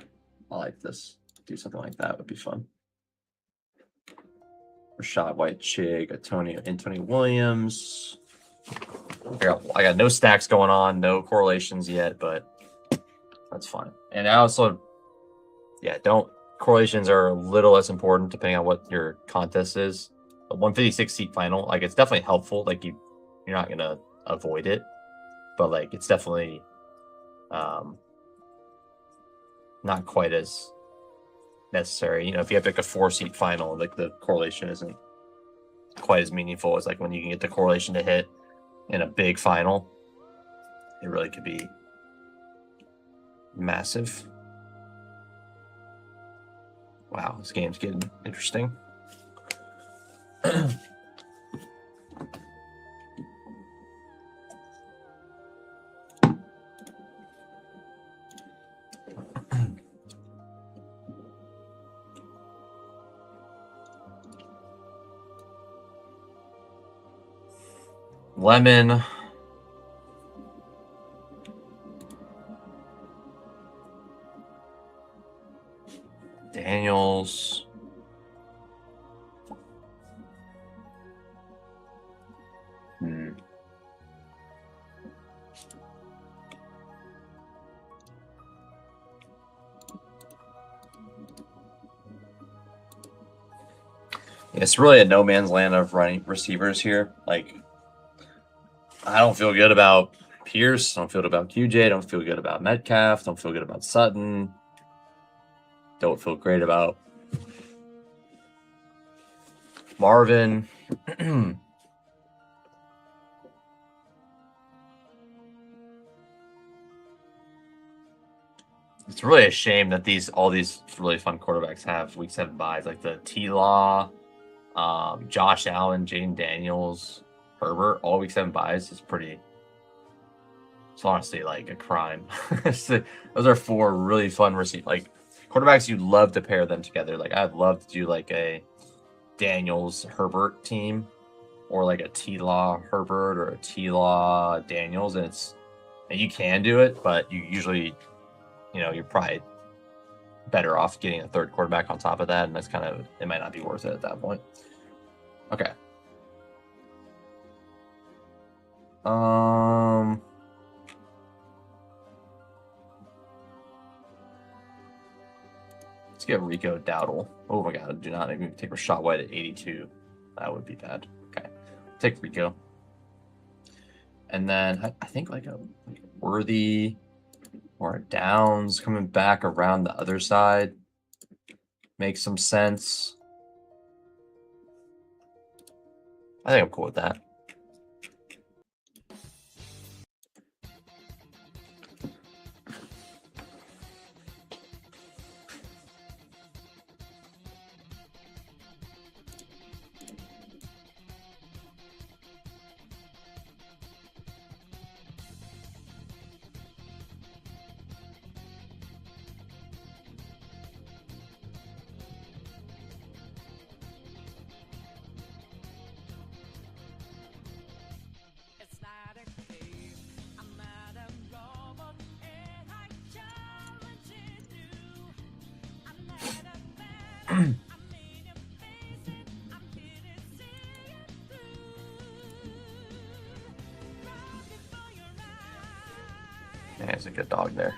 I like this. Do something like that would be fun. Rashad White, Chig, Antonio Williams. I got no stacks going on, no correlations yet, but that's fine. And I also, yeah, correlations are a little less important depending on what your contest is. The 156 seat final, like it's definitely helpful. Like you're not gonna avoid it, but like it's definitely not quite as necessary. You know, if you have like a 4-seat final, like the correlation isn't quite as meaningful as like when you can get the correlation to hit in a big final. It really could be massive. Wow, this game's getting interesting. Lemon. Daniels. It's really a no man's land of running receivers here. Like, I don't feel good about Pierce. I don't feel good about QJ. I don't feel good about Metcalf. Don't feel good about Sutton. Don't feel great about Marvin. It's really a shame that all these really fun quarterbacks have week 7 buys, like the T-Law, Josh Allen, Jaden Daniels, Herbert, all week 7 buys is pretty. It's honestly like a crime. Those are 4 really fun like quarterbacks you'd love to pair them together. Like I'd love to do like a Daniels Herbert team, or like a T-Law Herbert or a T-Law Daniels, and you can do it, but you usually, you know, you're probably better off getting a 3rd quarterback on top of that, and that's kind of, it might not be worth it at that point. Okay. Let's get Rico Dowdle. Oh my god, do not even take Rashad White at 82. That would be bad. Okay. Take Rico. And then I think like a Worthy or a Downs coming back around the other side makes some sense. I think I'm cool with that. Yeah, he's a good dog there.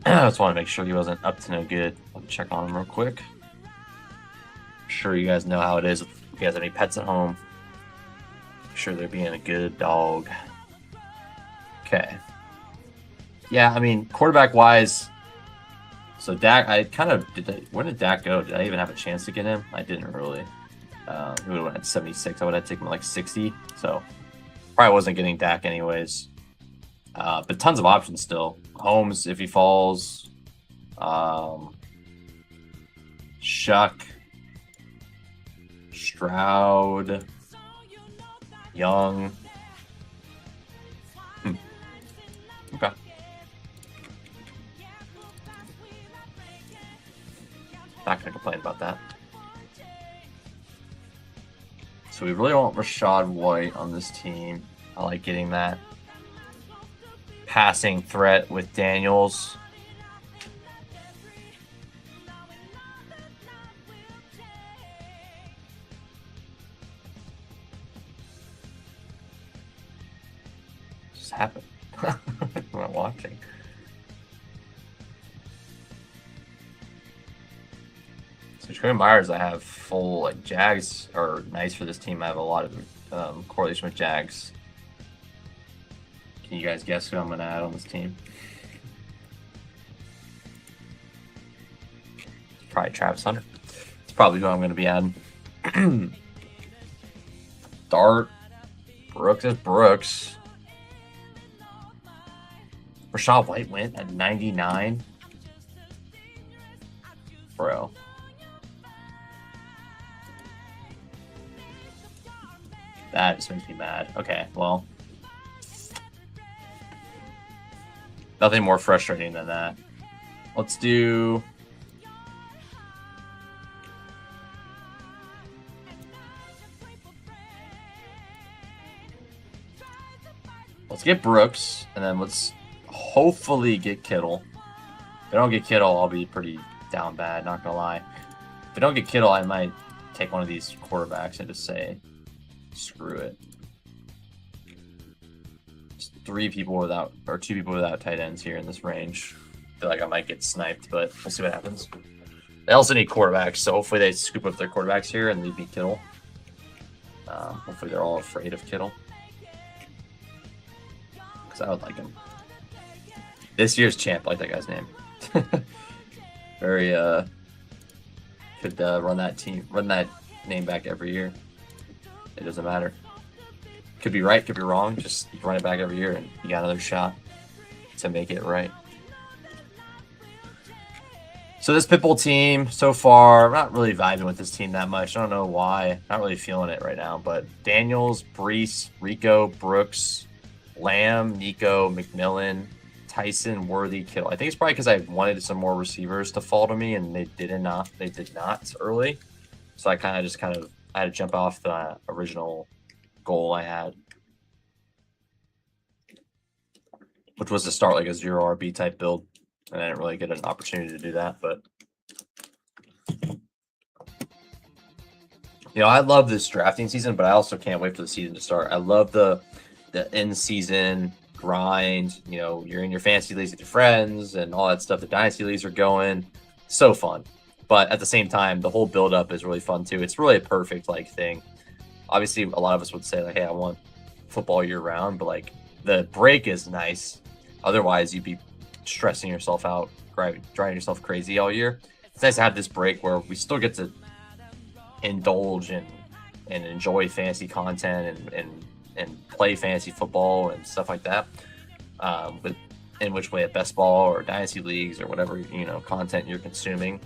I just want to make sure he wasn't up to no good. I'll check on him real quick. I'm sure you guys know how it is if you guys have any pets at home. Make sure they're being a good dog. Okay. Yeah, I mean, quarterback-wise, so Dak, where did Dak go? Did I even have a chance to get him? I didn't really. He would have went at 76. I would have taken him like 60. So probably wasn't getting Dak anyways. But tons of options still. Holmes, if he falls. Shuck. Stroud. Young. Okay. Not going to complain about that. So we really want Rashad White on this team. I like getting that passing threat with Daniels. just happened? I'm not watching. So Jacoby Myers, I have full like Jags are nice for this team. I have a lot of correlation with Jags. Can you guys guess who I'm gonna add on this team? It's probably Travis Hunter. It's probably who I'm gonna be adding. Dart. Brooks is Brooks. Rashad White went at 99. Bro. That just makes me mad. Okay, well. Nothing more frustrating than that. Let's do... Let's get Brooks, and then let's hopefully get Kittle. If I don't get Kittle, I'll be pretty down bad, not gonna lie. If I don't get Kittle, I might take one of these quarterbacks and just say, screw it. Just 2 people without tight ends here in this range. I feel like I might get sniped, but we'll see what happens. They also need quarterbacks, so hopefully they scoop up their quarterbacks here and leave me Kittle. Hopefully they're all afraid of Kittle. I would like him. This year's champ, I like that guy's name. Very could run that name back every year. It doesn't matter. Could be right, could be wrong. Just run it back every year, and you got another shot to make it right. So this Pitbull team so far, I'm not really vibing with this team that much. I don't know why. Not really feeling it right now. But Daniels, Brees, Rico, Brooks, Lamb, Nico, McMillan, Tyson, Worthy, Kittle. I think it's probably because I wanted some more receivers to fall to me, and they did not early. So I had to jump off the original goal I had, which was to start like a 0 RB type build. And I didn't really get an opportunity to do that, but I love this drafting season, but I also can't wait for the season to start. I love the in-season grind. You're in your fantasy leagues with your friends and all that stuff. The dynasty leagues are going. So fun. But at the same time, the whole build-up is really fun too. It's really a perfect thing. Obviously, a lot of us would say hey, I want football year-round, but the break is nice. Otherwise, you'd be stressing yourself out, driving yourself crazy all year. It's nice to have this break where we still get to indulge and enjoy fantasy content and play fantasy football and stuff like that. But in which way, at Bestball or dynasty leagues or whatever content you're consuming,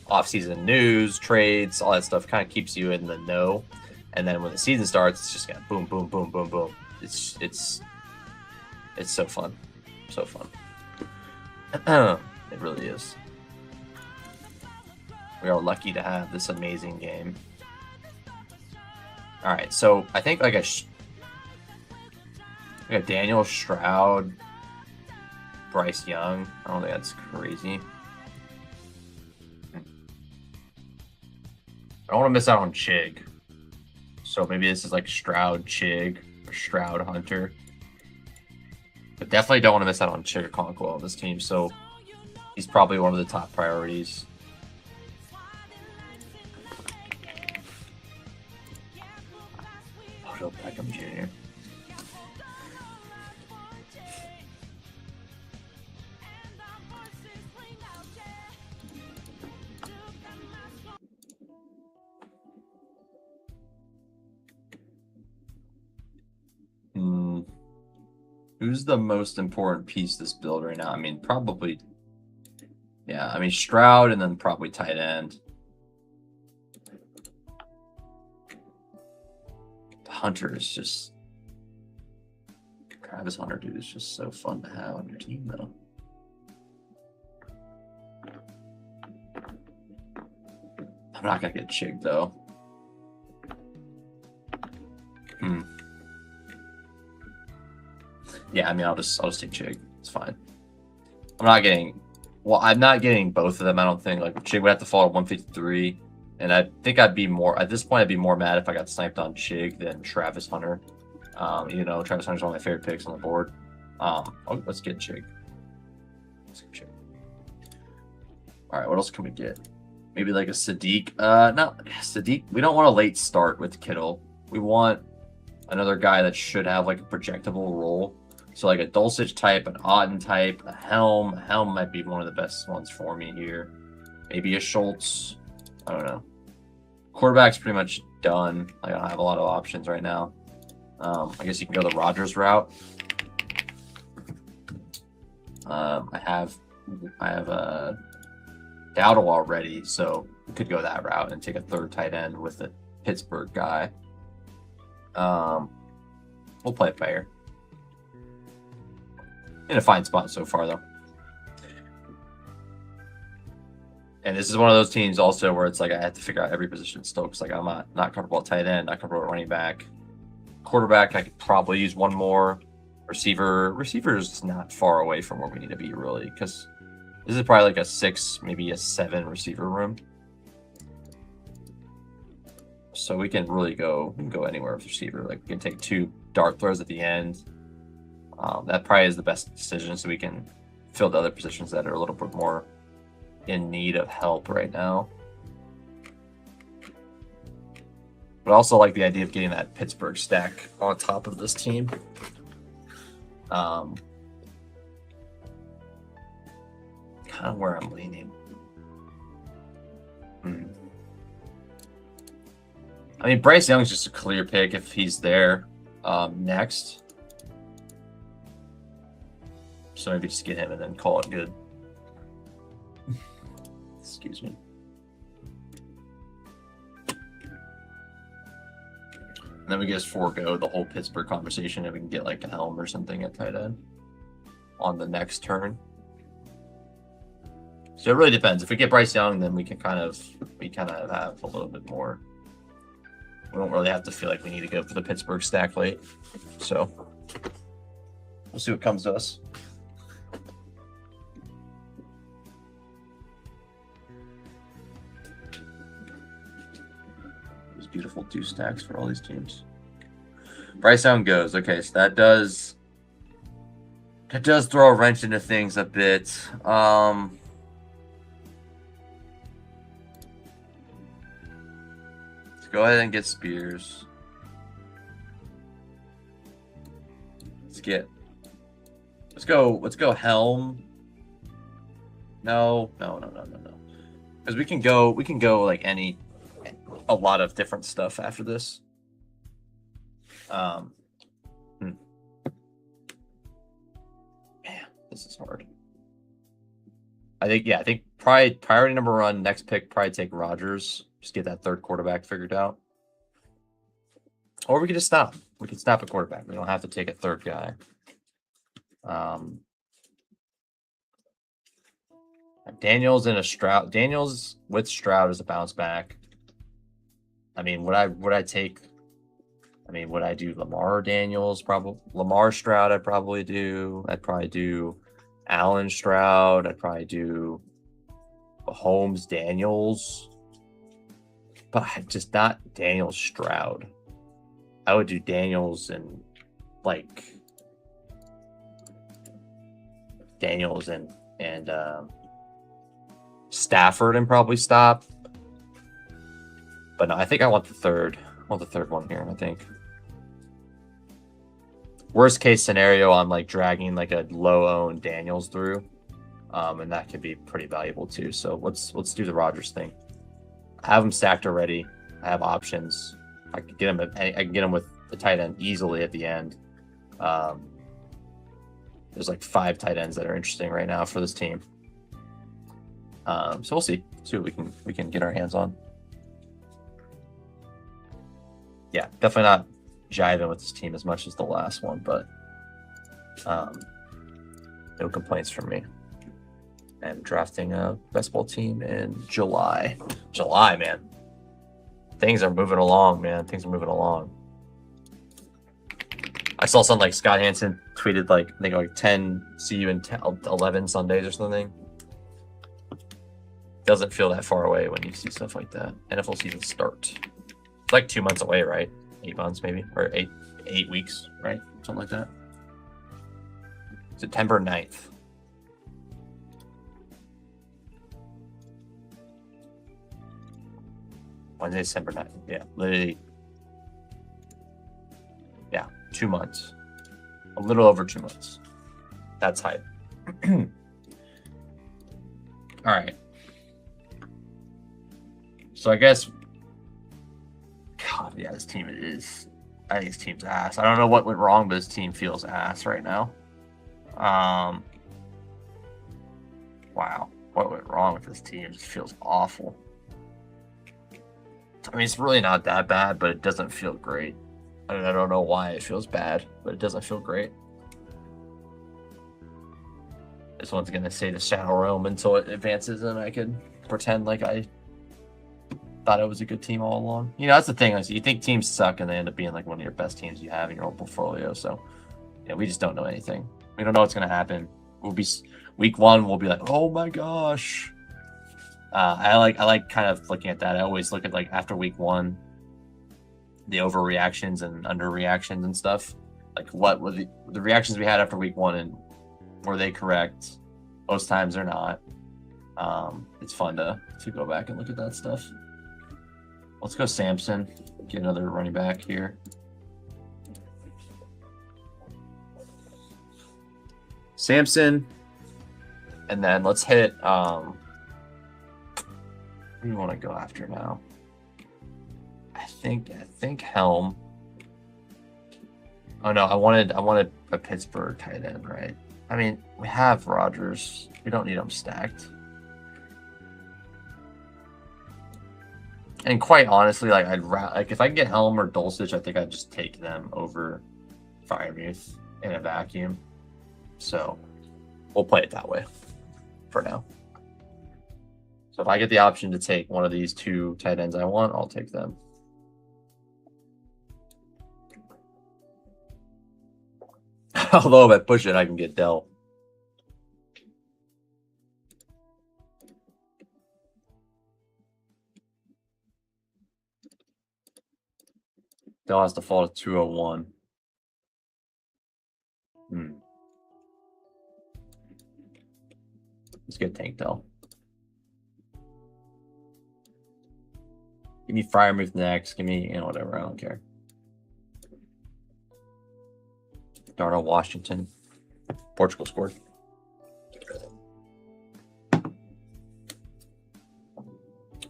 off-season news, trades, all that stuff kind of keeps you in the know. And then when the season starts, it's just kind of boom, boom, boom, boom, boom. It's so fun, so fun. It really is. We are lucky to have this amazing game. All right, so I think a Daniel, Stroud, Bryce Young. I don't think that's crazy. I don't want to miss out on Chig. So maybe this is Stroud, Chig, or Stroud, Hunter. But definitely don't want to miss out on Chig or Conquo on this team. So he's probably one of the top priorities. Odell Beckham Jr. Who's the most important piece of this build right now? I mean, probably, yeah, I mean, Stroud and then probably tight end. Hunter is just, Travis Hunter, dude, is just so fun to have on your team, though. I'm not going to get Chig, though. Yeah, I mean, I'll just take Chig. It's fine. I'm not getting both of them. I don't think Chig would have to fall at 153, and I think I'd be more at this point. I'd be more mad if I got sniped on Chig than Travis Hunter. You know, Travis Hunter's one of my favorite picks on the board. Let's get Jake. All right, what else can we get? Maybe like a Sadiq. No, Sadiq. We don't want a late start with Kittle. We want another guy that should have like a projectable role. So like a Dulcich type, an Auden type, a Helm. Helm might be one of the best ones for me here. Maybe a Schultz. I don't know. Quarterback's pretty much done. I don't have a lot of options right now. I guess you can go the Rodgers route. I have a Dowdle already, so we could go that route and take a third tight end with the Pittsburgh guy. We'll play it by ear. In a fine spot so far, though. And this is one of those teams also where it's like I have to figure out every position Stokes. Like I'm not comfortable at tight end, not comfortable at running back. Quarterback, I could probably use one more. Receiver is not far away from where we need to be, really, because this is probably like a 6, maybe a 7 receiver room. So we can really go anywhere with receiver. Like we can take 2 dart throws at the end. That probably is the best decision, so we can fill the other positions that are a little bit more in need of help right now. But I also like the idea of getting that Pittsburgh stack on top of this team. Kind of where I'm leaning. I mean, Bryce Young's just a clear pick if he's there next. So maybe just get him and then call it good. Excuse me. And then we just forego the whole Pittsburgh conversation and we can get like a Helm or something at tight end on the next turn. So it really depends. If we get Bryce Young, then we kind of have a little bit more. We don't really have to feel like we need to go for the Pittsburgh stack late. So we'll see what comes to us. These beautiful 2 stacks for all these teams. Bryce Young goes. Okay, so that does throw a wrench into things a bit. Go ahead and get Spears. Let's go Helm. No. Because we can go like a lot of different stuff after this. Man, this is hard. I think priority number 1, next pick, probably take Rodgers. Just get that third quarterback figured out. Or we could just stop. We could stop a quarterback. We don't have to take a third guy. Daniels and a Stroud. Daniels with Stroud as a bounce back. I mean, would I take? I mean, would I do Lamar or Daniels? Probably Lamar Stroud. I'd probably do. I'd probably do Allen Stroud. I'd probably do Holmes Daniels. But just not Daniels Stroud. I would do Daniels and like Daniels and Stafford and probably stop. But no, I think I want the third. I want the third one here, I think. Worst case scenario, I'm like dragging like a low owned Daniels through. And that could be pretty valuable too. So let's do the Rodgers thing. I have them stacked already. I have options. I can get them with the tight end easily at the end. There's like 5 tight ends that are interesting right now for this team. So we'll see what we can get our hands on. Yeah, definitely not jiving with this team as much as the last one, but no complaints from me. And drafting a Bestball team in July. July, man. Things are moving along, man. Things are moving along. I saw something like Scott Hansen tweeted like, I think like 10, see you in 11 Sundays or something. Doesn't feel that far away when you see stuff like that. NFL season start. It's like 2 months away, right? 8 months maybe, or eight 8 weeks, right? Something like that. September 9th. Wednesday, December 9th. Yeah, literally. Yeah, 2 months. A little over 2 months. That's hype. All right. So I guess, God, yeah, this team is. I think this team's ass. I don't know what went wrong, but this team feels ass right now. Wow, what went wrong with this team? It just feels awful. I mean, it's really not that bad, but it doesn't feel great. I mean, I don't know why it feels bad, but it doesn't feel great. This one's gonna stay the Shadow Realm until it advances, and I can pretend like I thought it was a good team all along. You know, that's the thing. Is you think teams suck, and they end up being like one of your best teams you have in your own portfolio. So, yeah, we just don't know anything. We don't know what's gonna happen. We'll be week 1. We'll be like, oh my gosh. I like kind of looking at that. I always look at like after week 1, the overreactions and underreactions and stuff. Like what were the reactions we had after week 1, and were they correct? Most times they're not. It's fun to go back and look at that stuff. Let's go Samson. Get another running back here. Samson. And then let's hit who do you want to go after now? I think Helm. Oh no, I wanted a Pittsburgh tight end, right? I mean, we have Rodgers. We don't need him stacked. And quite honestly, like if I can get Helm or Dulcich, I think I'd just take them over Freiermuth in a vacuum. So we'll play it that way for now. So if I get the option to take one of these 2 tight ends I want, I'll take them. Although if I push it, I can get Dell. Dell has to fall to 201. Let's get Tank Dell. Give me Freiermuth next. Give me, whatever. I don't care. Darnell Washington. Portugal scored.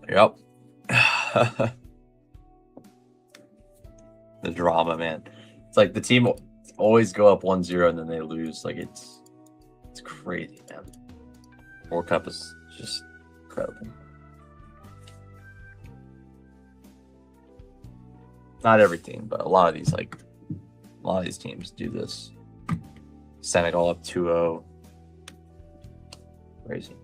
Yep. The drama, man. It's like the team always go up 1-0 and then they lose. Like it's crazy, man. World Cup is just incredible. Not every team, but a lot of these teams do this. Senegal up 2-0. Crazy.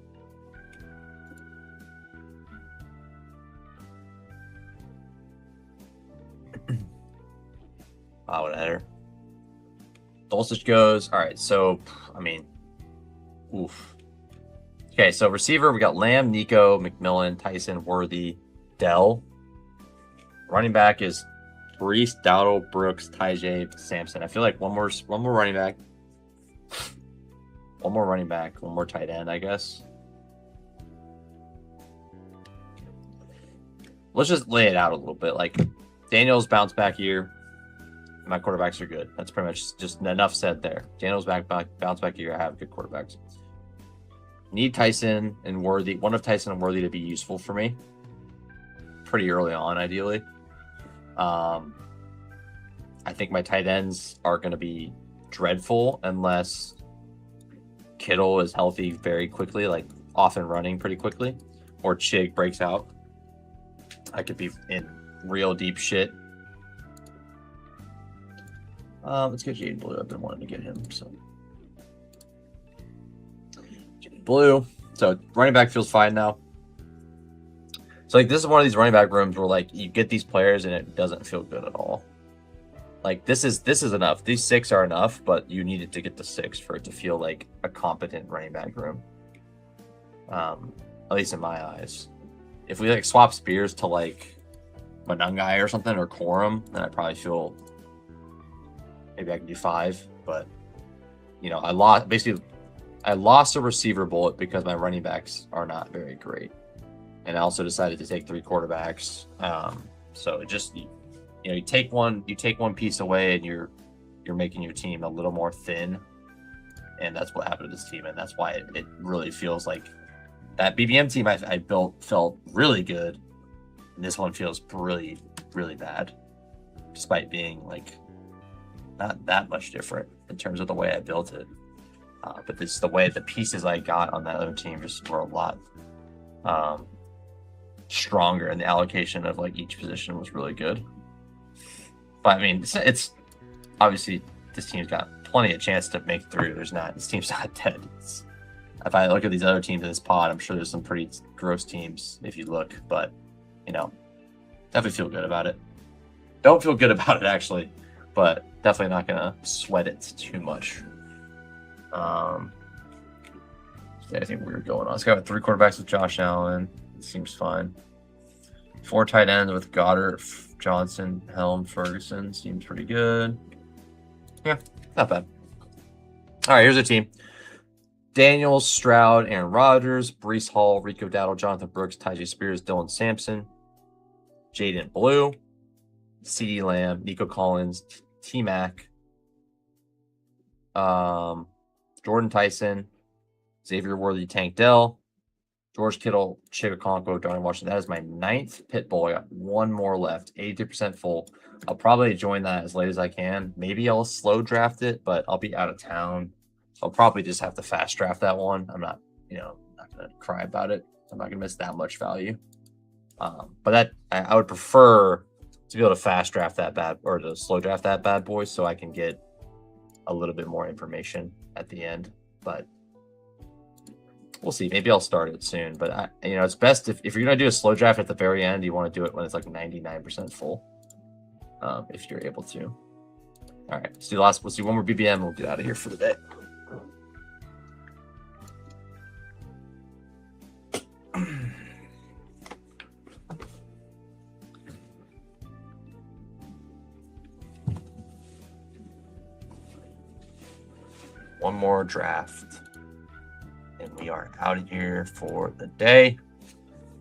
Wow, what a header. Dulcich goes. All right, so, I mean, oof. Okay, so receiver, we got Lamb, Nico, McMillan, Tyson, Worthy, Dell. Running back is Brees, Dowdle, Brooks, Tyjae, Sampson. I feel like one more running back. One more running back, one more tight end, I guess. Let's just lay it out a little bit. Like, Daniel's bounce back year. My quarterbacks are good. That's pretty much just enough said there. Daniel's bounce back year. I have good quarterbacks. Need Tyson and Worthy. One of Tyson and Worthy to be useful for me. Pretty early on, ideally. I think my tight ends are going to be dreadful unless Kittle is healthy very quickly, like off and running pretty quickly, or Chig breaks out. I could be in real deep shit. Let's get Jaden Blue. I've been wanting to get him. So Jaden Blue. So running back feels fine now. So like this is one of these running back rooms where like you get these players and it doesn't feel good at all. Like this is enough. These 6 are enough, but you needed to get the 6 for it to feel like a competent running back room. At least in my eyes. If we like swap Spears to like Manungai or something or Corum, then I probably feel maybe I can do 5. But you know, I lost a receiver bullet because my running backs are not very great, and I also decided to take 3 quarterbacks. So it just you take one piece away, and you're making your team a little more thin, and that's what happened to this team, and that's why it really feels like that BBM team I built felt really good, and this one feels really, really bad, despite being like not that much different in terms of the way I built it. But this the way the pieces I got on that other team just were a lot stronger, and the allocation of like each position was really good. But I mean, it's obviously this team's got plenty of chance to make through. This team's not dead. If I look at these other teams in this pod, I'm sure there's some pretty gross teams if you look, but you know, definitely feel good about it. Don't feel good about it actually, but definitely not gonna sweat it too much. Anything weird going on? It's got 3 quarterbacks with Josh Allen. It seems fine. 4 tight ends with Goddard, Johnson, Helm, Ferguson. Seems pretty good. Yeah, not bad. All right, here's the team. Daniels, Stroud, Aaron Rodgers, Breece Hall, Rico Dowdle, Jonathan Brooks, Tyjae Spears, Dylan Sampson, Jaden Blue, CeeDee Lamb, Nico Collins, T-Mac, Jordan Tyson, Xavier Worthy, Tank Dell, George Kittle, Chigakonko, Darnell Washington. That is my 9th Pitbull. I got 1 more left, 82% full. I'll probably join that as late as I can. Maybe I'll slow draft it, but I'll be out of town. I'll probably just have to fast draft that one. I'm not, not going to cry about it. I'm not going to miss that much value. But that I would prefer to be able to fast draft that bad or to slow draft that bad boy so I can get a little bit more information at the end. But we'll see. Maybe I'll start it soon. But it's best if you're going to do a slow draft at the very end, you want to do it when it's like 99% full. If you're able to. All right, let's do one more BBM. We'll get out of here for the day. One more draft, and we are out of here for the day.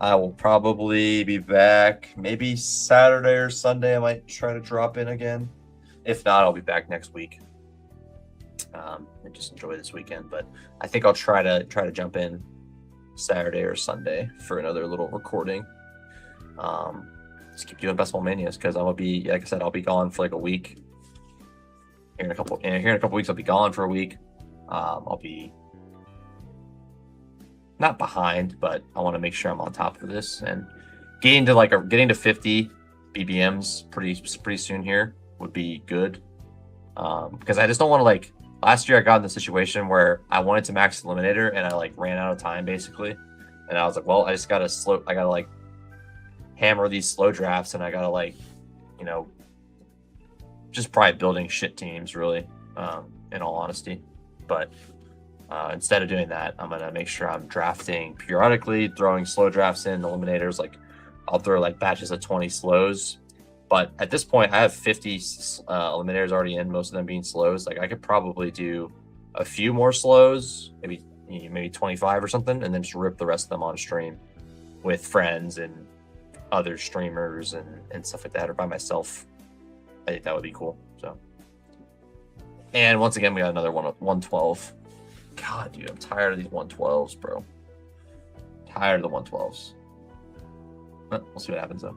I will probably be back maybe Saturday or Sunday. I might try to drop in again. If not, I'll be back next week. And just enjoy this weekend. But I think I'll try to jump in Saturday or Sunday for another little recording. Just keep doing Bestball Manias because I'm gonna be, like I said, I'll be gone for like a week. Here in a couple weeks, I'll be gone for a week. I'll be not behind, but I want to make sure I'm on top of this and getting to 50 BBMs pretty soon here would be good. Because I just don't want to last year I got in the situation where I wanted to max eliminator and I ran out of time basically, and I was like, well, I gotta hammer these slow drafts, and I gotta just probably building shit teams really, in all honesty. But instead of doing that, I'm gonna make sure I'm drafting periodically, throwing slow drafts in eliminators. I'll throw batches of 20 slows. But at this point, I have 50 eliminators already in, most of them being slows. I could probably do a few more slows, maybe 25 or something, and then just rip the rest of them on stream with friends and other streamers and stuff like that, or by myself. I think that would be cool. So, and once again, we got another 112. God, dude, I'm tired of these 112s, bro. Tired of the 112s. We'll see what happens though.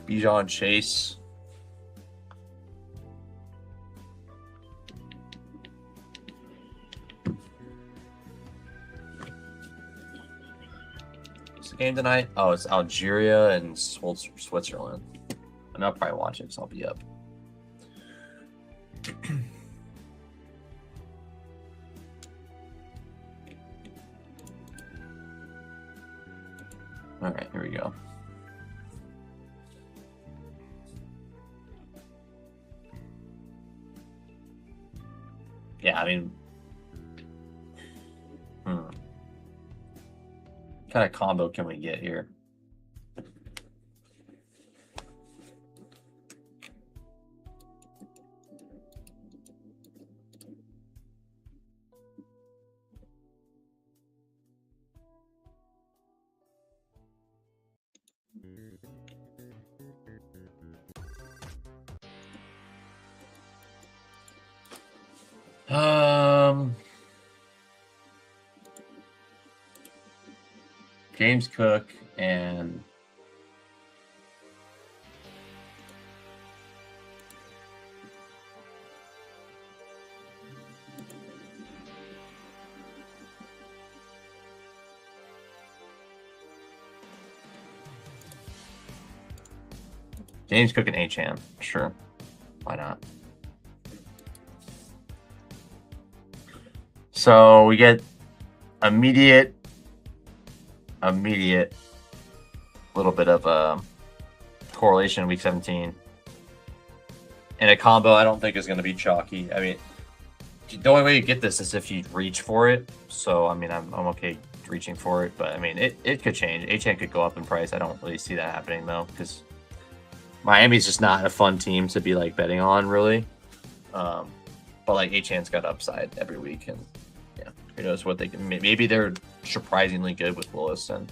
Bijan Chase. the game tonight? Oh, it's Algeria and Switzerland. And I'll probably watch it, so I'll be up. All right, here we go. Yeah, I mean, what kind of combo can we get here? James Cook and Achane, sure. Why not? So we get immediate little bit of correlation in week 17. And a combo I don't think is going to be chalky. I mean, the only way you get this is if you reach for it. So, I mean, I'm okay reaching for it. But, I mean, it could change. Achane could go up in price. I don't really see that happening, though, because Miami's just not a fun team to be, like, betting on, really. But, like, Achane's got upside every week. And, yeah, who knows what they can... Maybe they're surprisingly good with Willis. And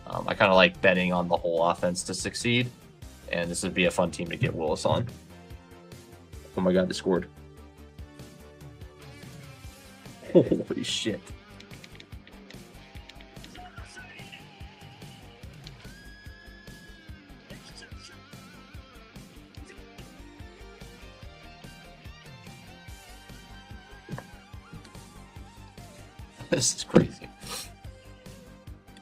I kind of like betting on the whole offense to succeed. And this would be a fun team to get Willis on. Oh, my God, they scored. Holy shit. This is crazy.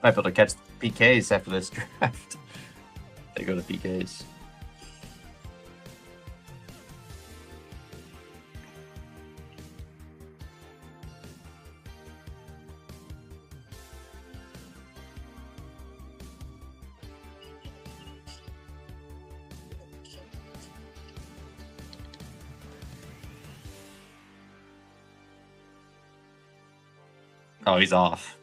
Might be able to catch PKs after this draft. They go to PKs. Oh, he's off.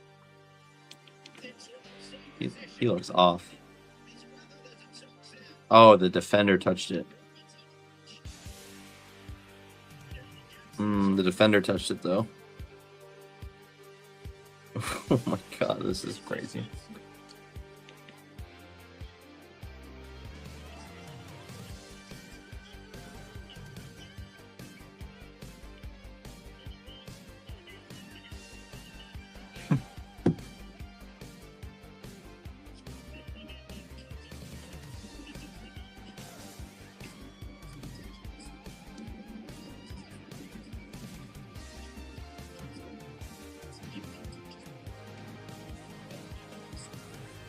He looks off. Oh, the defender touched it. The defender touched it, though. Oh my God, this is crazy.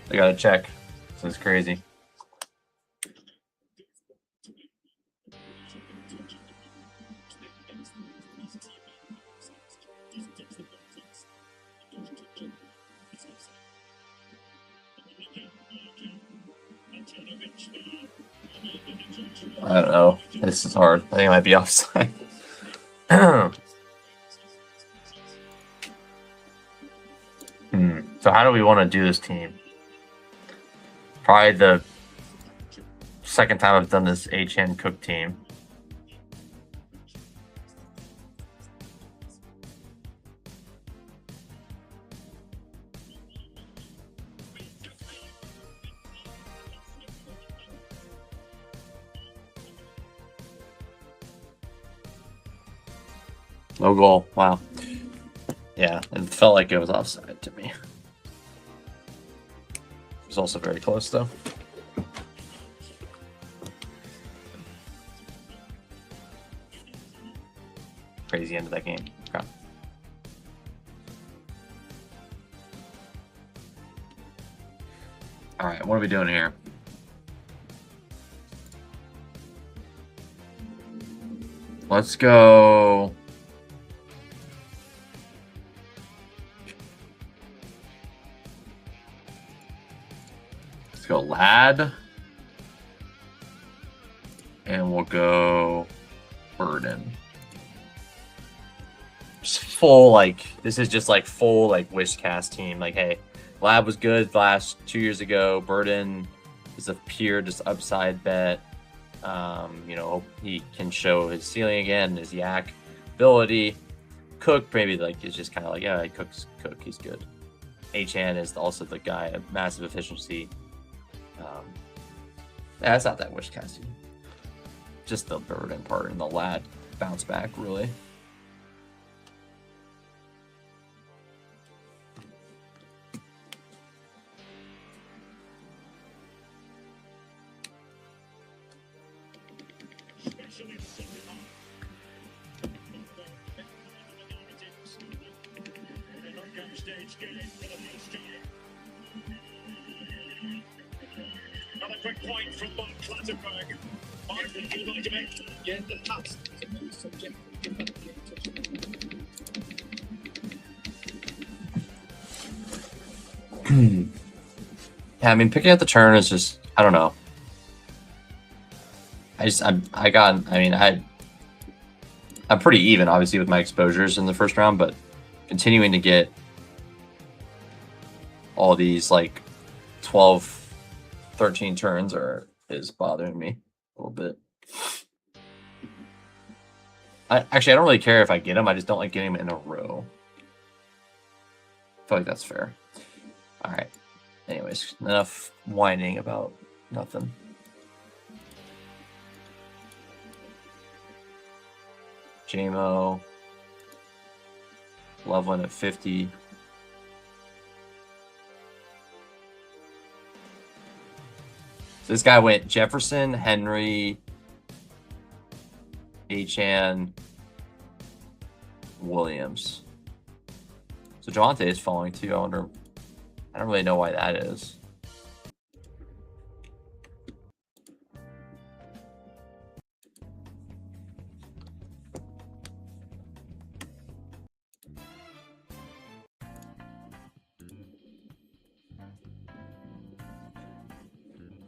I gotta check. This is crazy. I don't know. This is hard. I think it might be offside. So how do we want to do this team? Probably the second time I've done this Achane Cook team. No goal. Wow. Yeah, it felt like it was offside to me. It was also very close, though. Crazy end of that game. Crap. All right, what are we doing here? Let's go. Let's go Lad. And we'll go Burden. Just full, like, this is just like full, like, wish cast team. Like, hey, Lad was good last 2 years ago. Burden is a pure just upside bet. You know, he can show his ceiling again, his yak ability. Cook maybe like is just kind of like, yeah, Cook's Cook, he's good. Achane is also the guy of massive efficiency. Yeah, it's not that wish casting. Just the Burden part and the Lad bounce back, really. Another quick point from Mark Clattenburg. Mark, would you like to make? Yeah, the pass. Yeah, I mean, picking up the turn is just, I don't know. I'm pretty even, obviously, with my exposures in the first round, but continuing to get all these, like, 12, 13 turns is bothering me a little bit. Actually, I don't really care if I get them. I just don't like getting them in a row. I feel like that's fair. All right. Anyways, enough whining about nothing. JMO. Loveland at 50. So this guy went Jefferson, Henry, Achane, Williams. So Javonte is falling too. I don't really know why that is.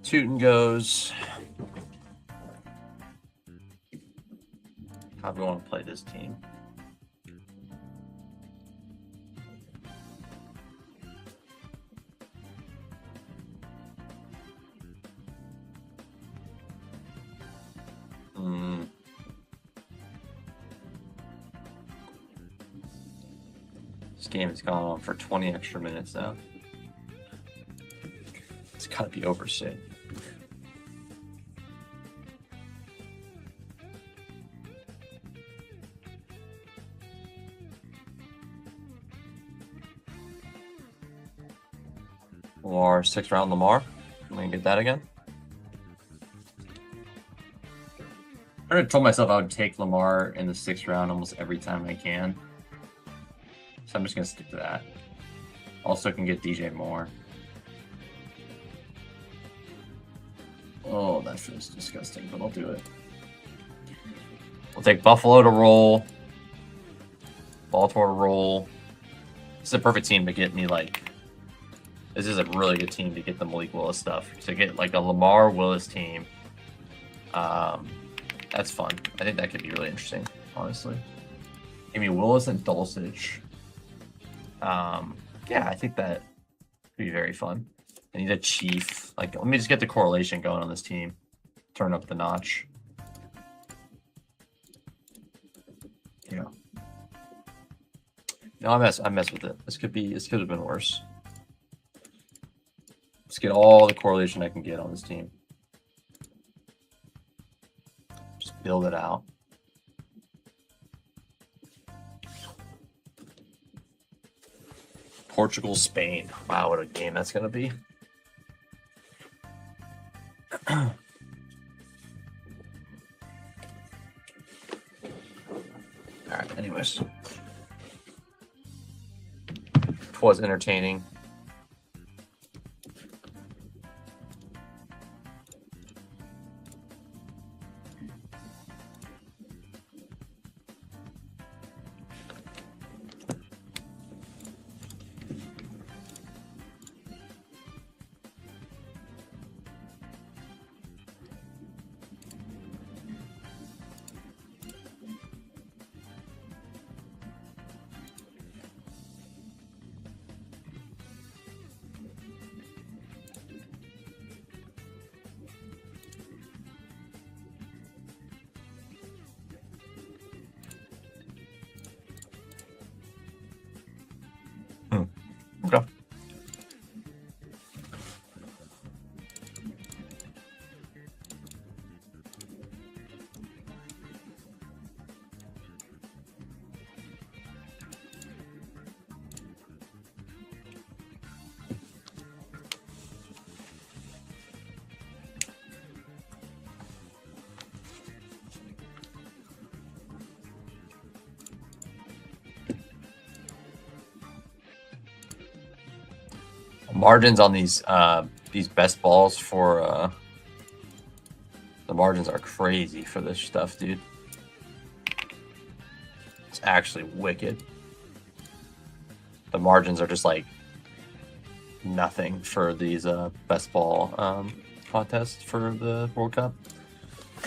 Tootin goes. How do we want to play this team? This game has gone on for 20 extra minutes now. It's got to be over soon. Lamar, 6th round Lamar. I'm going to get that again. I already told myself I would take Lamar in the 6th round almost every time I can. So I'm just going to stick to that. Also can get DJ Moore. Oh, that feels disgusting, but I'll do it. We'll take Buffalo to roll. Baltimore to roll. This is a perfect team to get me, like... This is a really good team to get the Malik Willis stuff. To get, like, a Lamar Willis team. That's fun. I think that could be really interesting, honestly. Give me Willis and Dulcich. Yeah, I think that could be very fun. I need a Chief. Like, let me just get the correlation going on this team. Turn up the notch. Yeah. No, I mess with it. This could have been worse. Let's get all the correlation I can get on this team. Just build it out. Portugal, Spain. Wow, what a game that's going to be. All right, anyways. It was entertaining. Okay. Margins on these best balls for the margins are crazy for this stuff, dude. It's actually wicked. The margins are just like nothing for these best ball contests for the World Cup.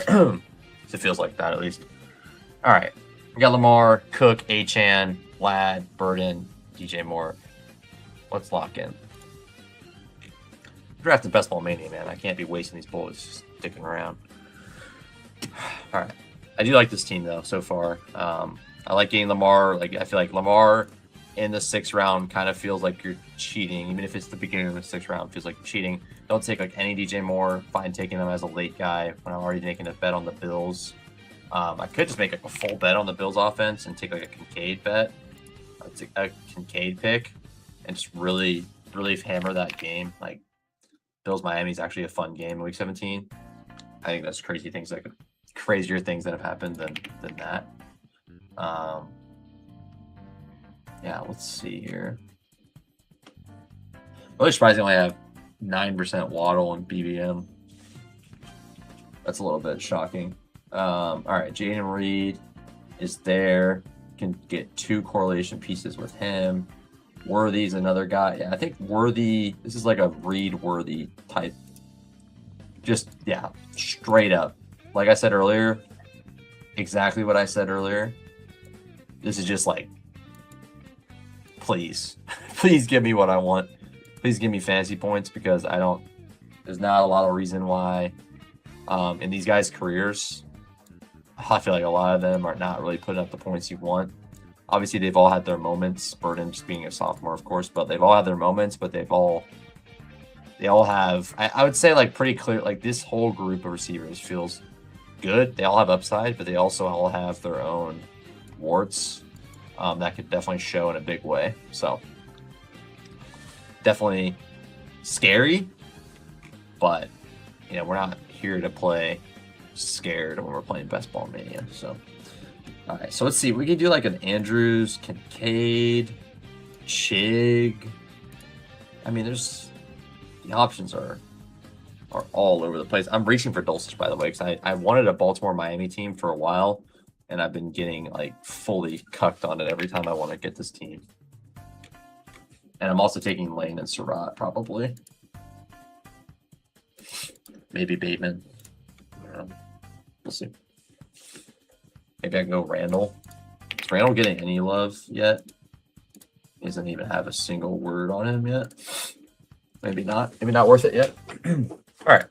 It feels like that at least. All right, we got Lamar, Cook, Achane, Ladd, Burden, DJ Moore. Let's lock in. Drafted best ball mania, man. I can't be wasting these bullets just sticking around. All right, I do like this team though so far. I like getting Lamar. Like I feel like Lamar in the 6th round kind of feels like you're cheating, even if it's the beginning of the 6th round. Feels like cheating. Don't take like any DJ Moore. Fine taking them as a late guy when I'm already making a bet on the Bills. I could just make like a full bet on the Bills offense and take like a Kincaid bet. I'd take a Kincaid pick and just really hammer that game. Like Bills Miami is actually a fun game in week 17. I think that's crazy things like crazier things that have happened than that. Yeah, let's see here. Really surprisingly, I have 9% Waddle and BBM. That's a little bit shocking. All right, Jaden Reed is there. Can get 2 correlation pieces with him. Worthy's another guy. Yeah, I think Worthy, this is like a Reed Worthy type. Just, yeah, straight up. Like I said earlier, exactly what I said earlier. This is just like, please, please give me what I want. Please give me fantasy points because there's not a lot of reason why in these guys' careers, I feel like a lot of them are not really putting up the points you want. Obviously, they've all had their moments. Burden just being a sophomore, of course, but they've all had their moments. But they all have. I would say like pretty clear. Like this whole group of receivers feels good. They all have upside, but they also all have their own warts that could definitely show in a big way. So definitely scary, but you know we're not here to play scared when we're playing Best Ball Mania. So. All right, so let's see. We could do like an Andrews, Kincaid, Chig. I mean, the options are all over the place. I'm reaching for Dulcich, by the way, because I wanted a Baltimore-Miami team for a while, and I've been getting like fully cucked on it every time I want to get this team. And I'm also taking Lane and Surratt, probably. Maybe Bateman. I don't know. We'll see. Maybe I can go Randall. Is Randall getting any love yet? He doesn't even have a single word on him yet. Maybe not. Maybe not worth it yet. All right.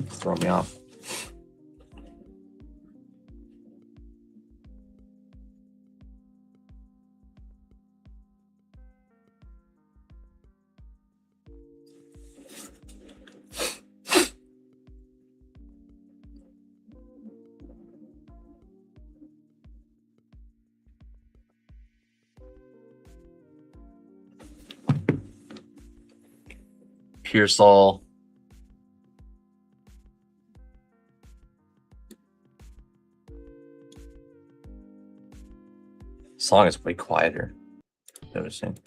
Throw me off. Pearsall. Song is way quieter. Noticing.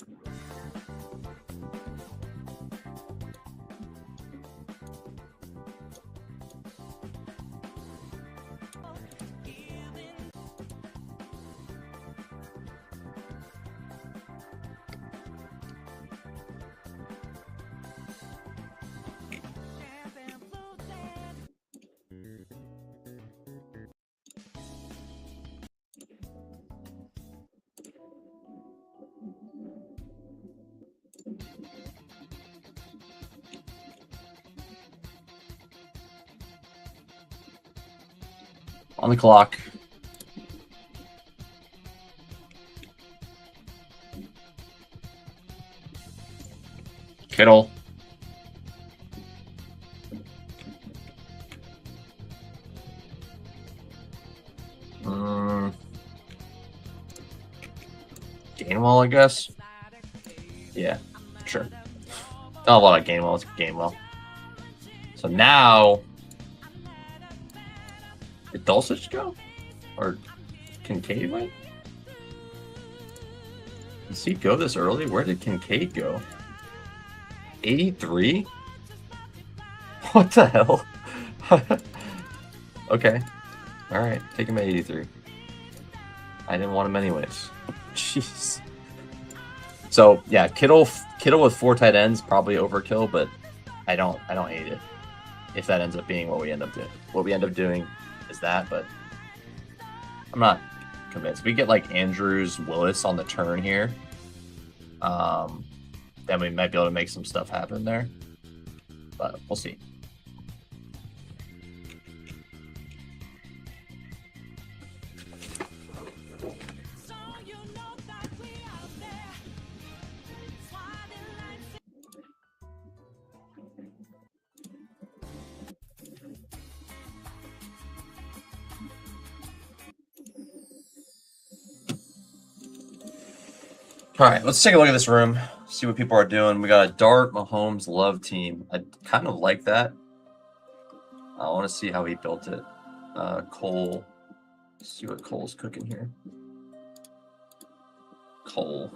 On the clock. Kittle. Gainwell, I guess. Yeah, sure. Not a lot of Gainwell. It's Gainwell. So now, did Dulcich go? Or Kincaid went? Does he go this early? Where did Kincaid go? 83? What the hell? Okay. All right. Take him at 83. I didn't want him anyways. Jeez. So yeah, Kittle with 4 tight ends probably overkill, but I don't hate it if that ends up being what we end up doing. What we end up doing is that, but I'm not convinced. If we get like Andrews Willis on the turn here, then we might be able to make some stuff happen there. But we'll see. All right, let's take a look at this room, see what people are doing. We got a Dart Mahomes love team. I kind of like that. I want to see how he built it. Cole, let's see what Cole's cooking here. Cole.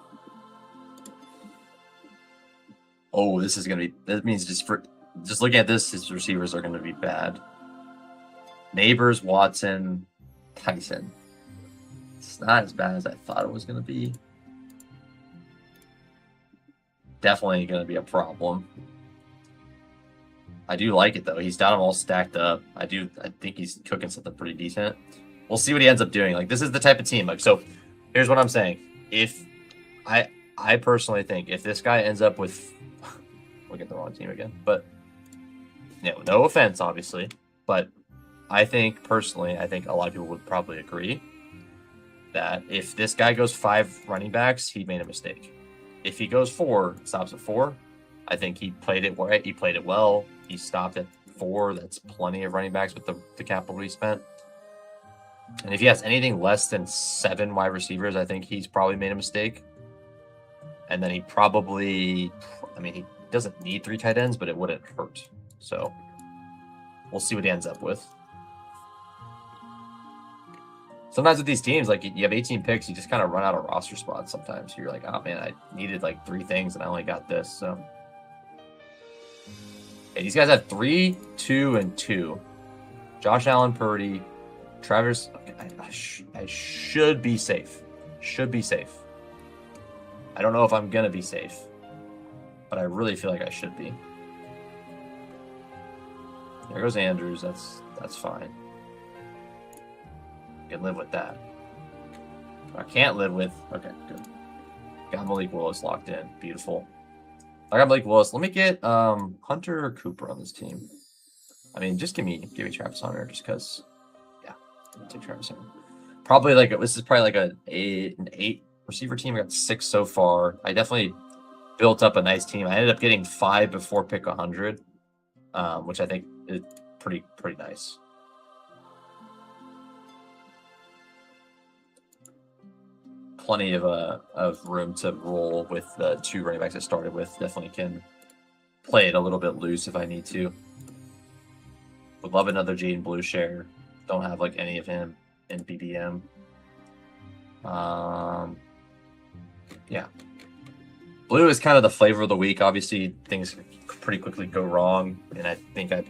Oh, this is gonna be. That means just looking at this, his receivers are gonna be bad. Neighbors, Watson, Tyson. It's not as bad as I thought it was gonna be. Definitely going to be a problem. I do like it though. He's got them all stacked up. I think he's cooking something pretty decent. We'll see what he ends up doing. Like, this is the type of team. Like, so here's what I'm saying. If I personally think if this guy ends up with, look at the wrong team again, but no offense, obviously, but I think personally, I think a lot of people would probably agree that if this guy goes 5 running backs, he made a mistake. If he goes 4, stops at 4, I think he played it right. He played it well. He stopped at 4. That's plenty of running backs with the capital he spent. And if he has anything less than 7 wide receivers, I think he's probably made a mistake. And then he probably, I mean, he doesn't need 3 tight ends, but it wouldn't hurt. So we'll see what he ends up with. Sometimes with these teams, like you have 18 picks, you just kind of run out of roster spots sometimes. You're like, oh man, I needed like 3 things and I only got this. So hey, these guys have 3, 2, and 2. Josh Allen, Purdy, Travis. Okay, I should be safe. Should be safe. I don't know if I'm gonna be safe, but I really feel like I should be. There goes Andrews. That's fine. Can live with that. I can't live with. Okay, good. Got Malik Willis locked in. Beautiful. I got Malik Willis. Let me get Hunter or Cooper on this team. I mean, just give me Travis Hunter, just because. Yeah, I'll take Travis Hunter. Probably like this is probably like an 8 receiver team. I got 6 so far. I definitely built up a nice team. I ended up getting 5 before pick 100, which I think is pretty nice. Plenty of room to roll with the 2 running backs I started with. Definitely can play it a little bit loose if I need to. Would love another Jaden Blue share. Don't have like any of him in BBM. Yeah. Blue is kind of the flavor of the week. Obviously, things pretty quickly go wrong, and I think I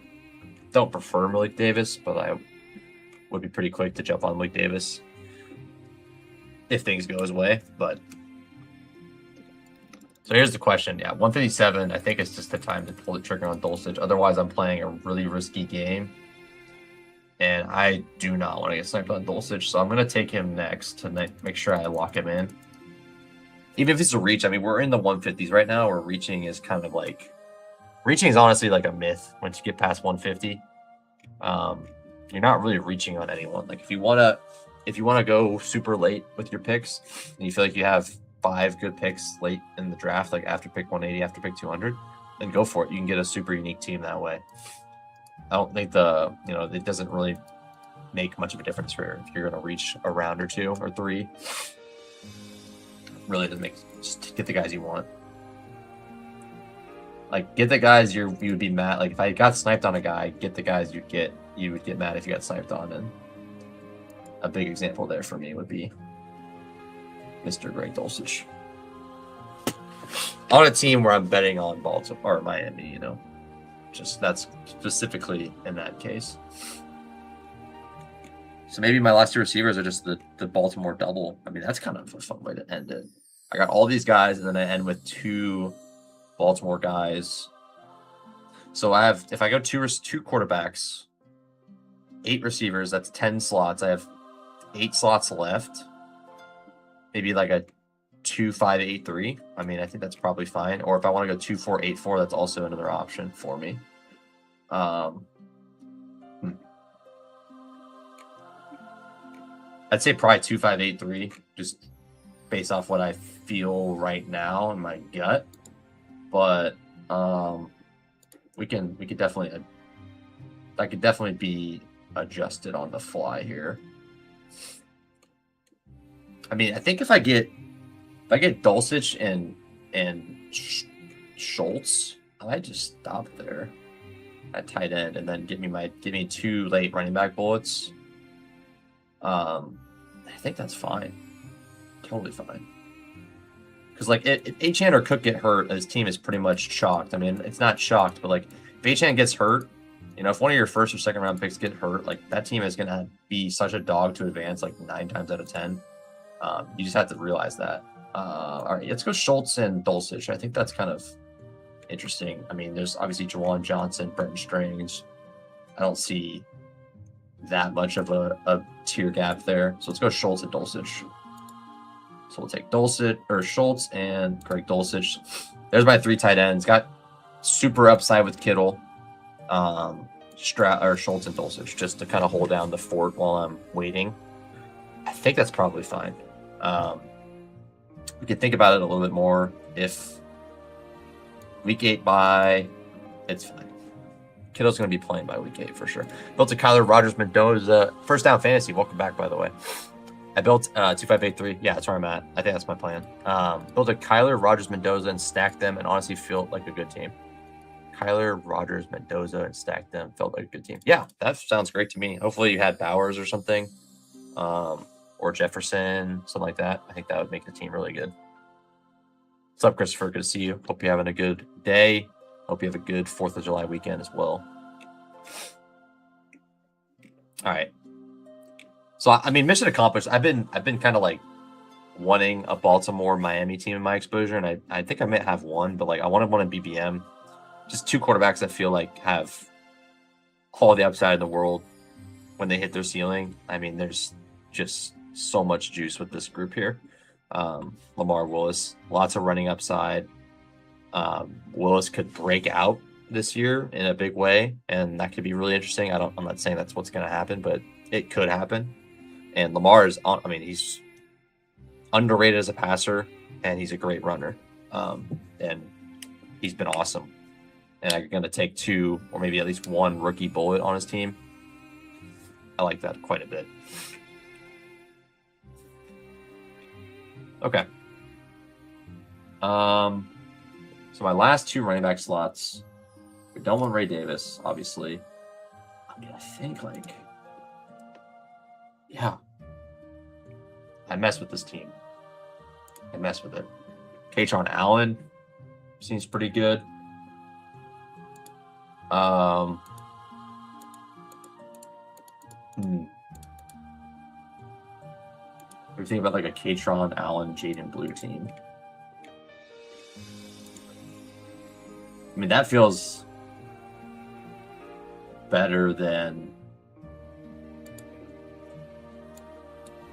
don't prefer Malik Davis, but I would be pretty quick to jump on Malik Davis if things go his way. But so here's the question. Yeah, 157. I think it's just the time to pull the trigger on Dulcich. Otherwise, I'm playing a really risky game, and I do not want to get sniped on Dulcich. So I'm going to take him next to make sure I lock him in. Even if it's a reach, I mean, we're in the 150s right now, where reaching is kind of like, reaching is honestly like a myth once you get past 150. you're not really reaching on anyone. Like if you wanna go super late with your picks, and you feel like you have 5 good picks late in the draft, like after pick 180, after pick 200, then go for it. You can get a super unique team that way. I don't think it doesn't really make much of a difference for if you're going to reach a round or 2 or 3. Really doesn't make. Just get the guys you want. Like get the guys you would be mad. Like if I got sniped on a guy, get the guys you would get mad if you got sniped on. And a big example there for me would be Mr. Greg Dulcich. On a team where I'm betting on Baltimore or Miami, just that's specifically in that case. So maybe my last 2 receivers are just the Baltimore double. I mean, that's kind of a fun way to end it. I got all these guys, and then I end with 2 Baltimore guys. So I have, if I go 2 quarterbacks, 8 receivers, that's 10 slots. I have 8 slots left. Maybe like a 2-5-8-3. I mean, I think that's probably fine. Or if I want to go 2-4-8-4, that's also another option for me. I'd say probably 2-5-8-3, just based off what I feel right now in my gut. But we could definitely, that could definitely be adjusted on the fly here. I mean, I think if I get Dulcich and Schultz, I might just stop there at tight end and then give me 2 late running back bullets. I think that's fine. Totally fine. Because like if Achane or Cook get hurt, his team is pretty much shocked. I mean, it's not shocked, but like if Achane gets hurt, if one of your first or second round picks get hurt, like that team is gonna be such a dog to advance like 9 times out of 10. You just have to realize that. All right, let's go Schultz and Dulcich. I think that's kind of interesting. I mean, there's obviously Jawan Johnson, Brenton Strange. I don't see that much of a tier gap there. So let's go Schultz and Dulcich. So we'll take Schultz and Greg Dulcich. There's my 3 tight ends. Got super upside with Kittle, Schultz and Dulcich, just to kind of hold down the fort while I'm waiting. I think that's probably fine. We could think about it a little bit more. If week 8 bye, it's fine. Kittle's going to be playing by week 8 for sure. Built a Kyler Rogers Mendoza. First down fantasy. Welcome back, by the way. I built 2-5-8-3. Yeah, that's where I'm at. I think that's my plan. Built a Kyler Rogers Mendoza and stacked them, and honestly felt like a good team. Kyler Rogers Mendoza and stacked them. Felt like a good team. Yeah, that sounds great to me. Hopefully you had Bowers or something. Or Jefferson, something like that. I think that would make the team really good. What's up, Christopher? Good to see you. Hope you're having a good day. Hope you have a good 4th of July weekend as well. All right. So, I mean, mission accomplished. I've been kind of like wanting a Baltimore Miami team in my exposure, and I think I might have one, but like I wanted one in BBM. Just 2 quarterbacks that feel like have all the upside in the world when they hit their ceiling. I mean, there's just so much juice with this group here. Lamar Willis, lots of running upside. Willis could break out this year in a big way, and that could be really interesting. I'm not saying that's what's going to happen, but it could happen. And Lamar is on. I mean, he's underrated as a passer, and he's a great runner. And he's been awesome. And I'm going to take 2 or maybe at least 1 rookie bullet on his team. I like that quite a bit. Okay. So my last 2 running back slots, we don't want Ray Davis, obviously. I mean, I think like, yeah, I mess with this team. I mess with it. Achane Allen seems pretty good. We think about like a Achane Allen, Jaden Blue team. I mean, that feels better than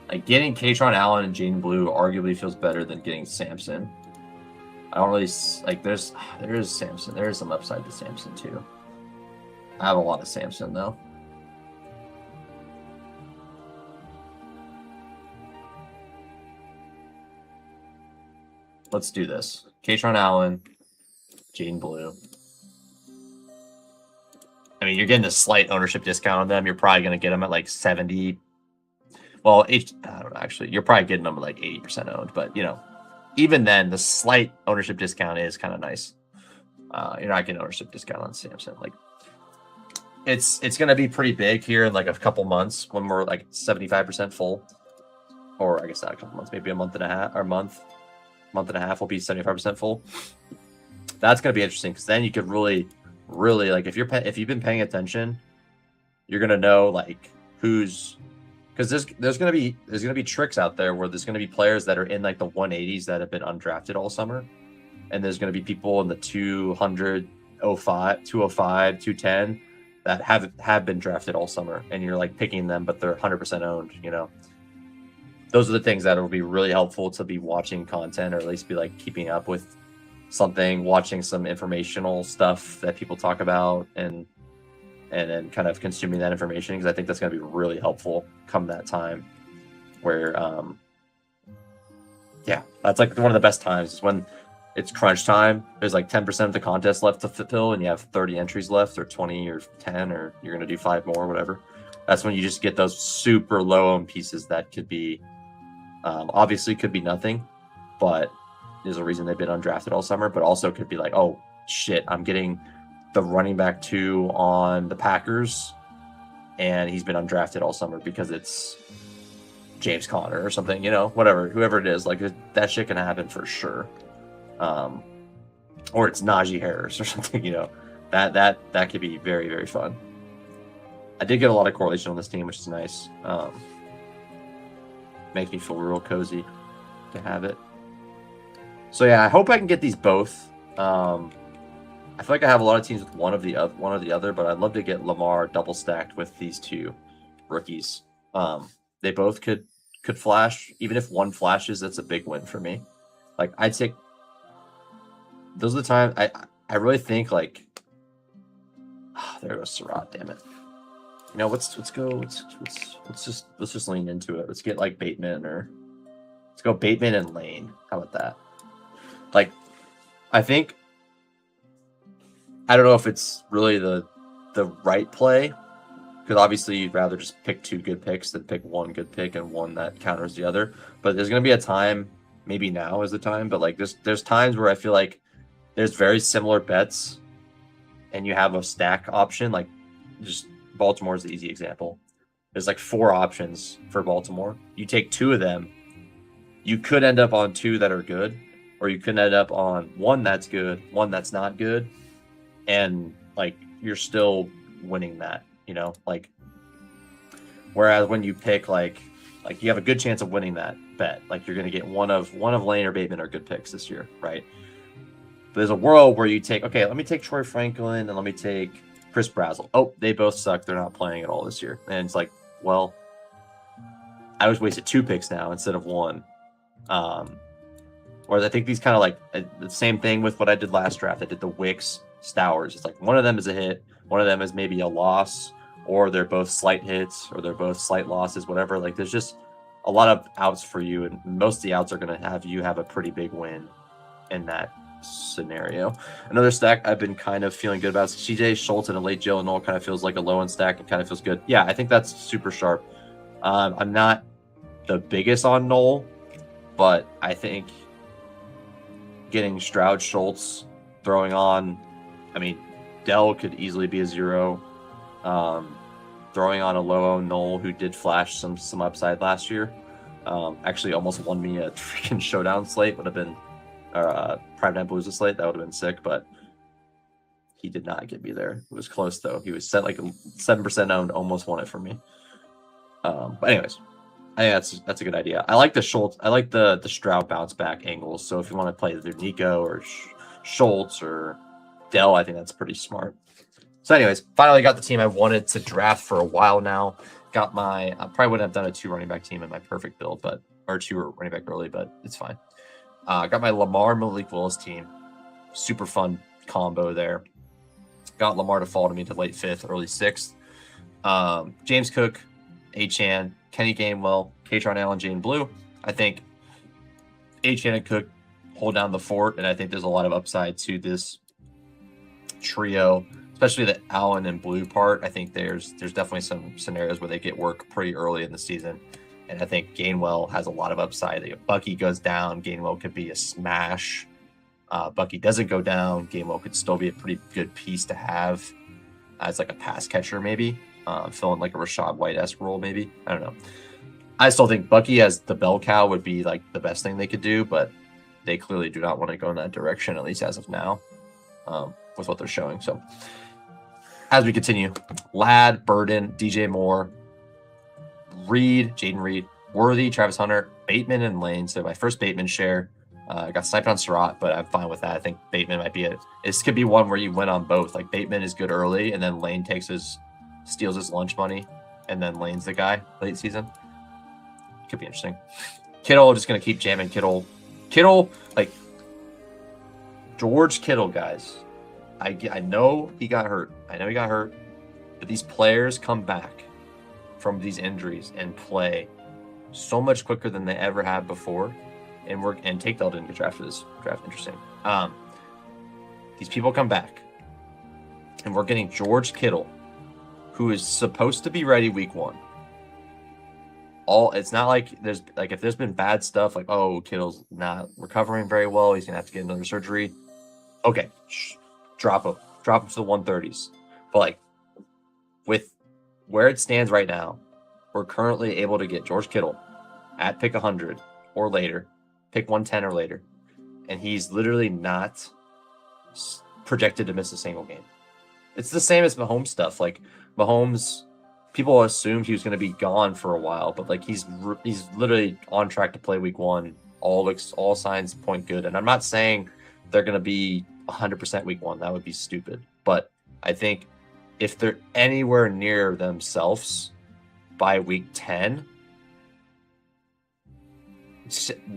like getting Achane Allen and Jaden Blue arguably feels better than getting Samson. I don't really like there is Samson. There is some upside to Samson too. I have a lot of Samson though. let's do this. Achane Allen, Jaden Blue. I mean, you're getting a slight ownership discount on them. You're probably going to get them at like 70. Well, I don't know, actually. You're probably getting them at like 80% owned. But, you know, even then, the slight ownership discount is kind of nice. You're not getting ownership discount on Samson. Like, it's going to be pretty big here in like a couple months when we're like 75% full. Or I guess not a couple months, maybe a month and a half, or month and a half will be 75% full. That's going to be interesting because then you could really like if you've been paying attention, you're gonna know like who's, because there's gonna be tricks out there where there's gonna be players that are in like the 180s that have been undrafted all summer, and there's gonna be people in the 200, 205, 210 that have been drafted all summer, and you're like picking them, but they're 100% owned. You know, those are the things that will be really helpful to be watching content, or at least be like keeping up with something, watching some informational stuff that people talk about, and then kind of consuming that information, because I think that's going to be really helpful come that time where yeah, that's like one of the best times is when it's crunch time. There's like 10% of the contest left to fill and you have 30 entries left, or 20 or 10, or you're going to do 5 more, whatever. That's when you just get those super low owned pieces that could be obviously could be nothing, but there's a reason they've been undrafted all summer, but also could be like, oh shit, I'm getting the running back 2 on the Packers, and he's been undrafted all summer because it's James Conner or something, you know, whoever it is, like that shit can happen for sure. Or it's Najee Harris or something, you know, that could be very, very fun. I did get a lot of correlation on this team, which is nice. Makes me feel real cozy to have it. So yeah, I hope I can get these both. I feel like I have a lot of teams with one or the other, but I'd love to get Lamar double stacked with these 2 rookies. They both could flash. Even if one flashes, that's a big win for me. Like I'd take those are the times I really think like there goes Surratt, damn it. You know, let's just lean into it. Let's get like Bateman, or let's go Bateman and Lane. How about that? Like, I think, I don't know if it's really the right play, because obviously you'd rather just pick 2 good picks than pick 1 good pick and one that counters the other. But there's going to be a time, maybe now is the time, but like there's times where I feel like there's very similar bets and you have a stack option. Like just Baltimore is the easy example. There's like 4 options for Baltimore. You take 2 of them, you could end up on 2 that are good, or you could end up on 1 that's good, 1 that's not good, and like you're still winning that, you know, like whereas when you pick like you have a good chance of winning that bet. Like you're going to get one of Lane or Bateman are good picks this year, right? But there's a world where you take, okay, let me take Troy Franklin and let me take Chris Brazzell. Oh, they both suck. They're not playing at all this year. And it's like, well, I was wasted 2 picks now instead of 1. Whereas I think these kind of like the same thing with what I did last draft. I did the Wicks Stowers. It's like one of them is a hit, one of them is maybe a loss, or they're both slight hits, or they're both slight losses, whatever. Like there's just a lot of outs for you, and most of the outs are going to have you have a pretty big win in that scenario. Another stack I've been kind of feeling good about is CJ Schultz and a late Jalen Noel. Kind of feels like a low end stack and kind of feels good. Yeah, I think that's super sharp. I'm not the biggest on Noel, but I think getting Stroud, Schultz, throwing on, I mean, Dell could easily be a 0. Throwing on a low Noel who did flash some upside last year. Actually almost won me a freaking showdown slate, would have been Prime Time Blues slate. That would have been sick, but he did not get me there. It was close though. He was set like 7% owned, almost won it for me. But anyways, I think that's a good idea. I like the Schultz. I like the Stroud bounce back angles. So if you want to play either Nico or Schultz or Dell, I think that's pretty smart. So anyways, finally got the team I wanted to draft for a while now. Got my, I probably wouldn't have done a 2 running back team in my perfect build, but, or 2 running back early, but it's fine. Got my Lamar Malik Willis team. Super fun combo there. Got Lamar to fall to me to late 5th, early 6th. James Cook, Achane, Kenny Gainwell, Achane Allen, Jane Blue. I think Achane and Cook hold down the fort, and I think there's a lot of upside to this trio, especially the Allen and Blue part. I think there's definitely some scenarios where they get work pretty early in the season, and I think Gainwell has a lot of upside. If Bucky goes down, Gainwell could be a smash. Bucky doesn't go down, Gainwell could still be a pretty good piece to have as like a pass catcher, maybe filling like a Rashad White-esque role, maybe. I don't know. I still think Bucky as the bell cow would be like the best thing they could do, but they clearly do not want to go in that direction, at least as of now, with what they're showing. So as we continue, Ladd, Burden, DJ Moore, Reed, Jaden Reed, Worthy, Travis Hunter, Bateman, and Lane. So my first Bateman share. I got sniped on Surratt, but I'm fine with that. I think Bateman might be this could be one where you win on both. Like Bateman is good early, and then Lane steals his lunch money, and then Lane's the guy late season. Could be interesting. Kittle, just gonna keep jamming Kittle. Kittle, like George Kittle, guys. I know he got hurt. But these players come back from these injuries and play so much quicker than they ever have before. And Takedale didn't get drafted this draft. Interesting. These people come back, and we're getting George Kittle, who is supposed to be ready week 1. It's not like if there's been bad stuff like, oh, Kittle's not recovering very well, he's gonna have to get another surgery. Okay, drop him to the 130s. But like with where it stands right now, we're currently able to get George Kittle at pick 100 or later. Pick 110 or later, and he's literally not projected to miss a single game. It's the same as Mahomes stuff. Like Mahomes, people assumed he was going to be gone for a while, but like he's literally on track to play week 1. All signs point good, and I'm not saying they're going to be 100% week 1. That would be stupid. But I think if they're anywhere near themselves by week 10.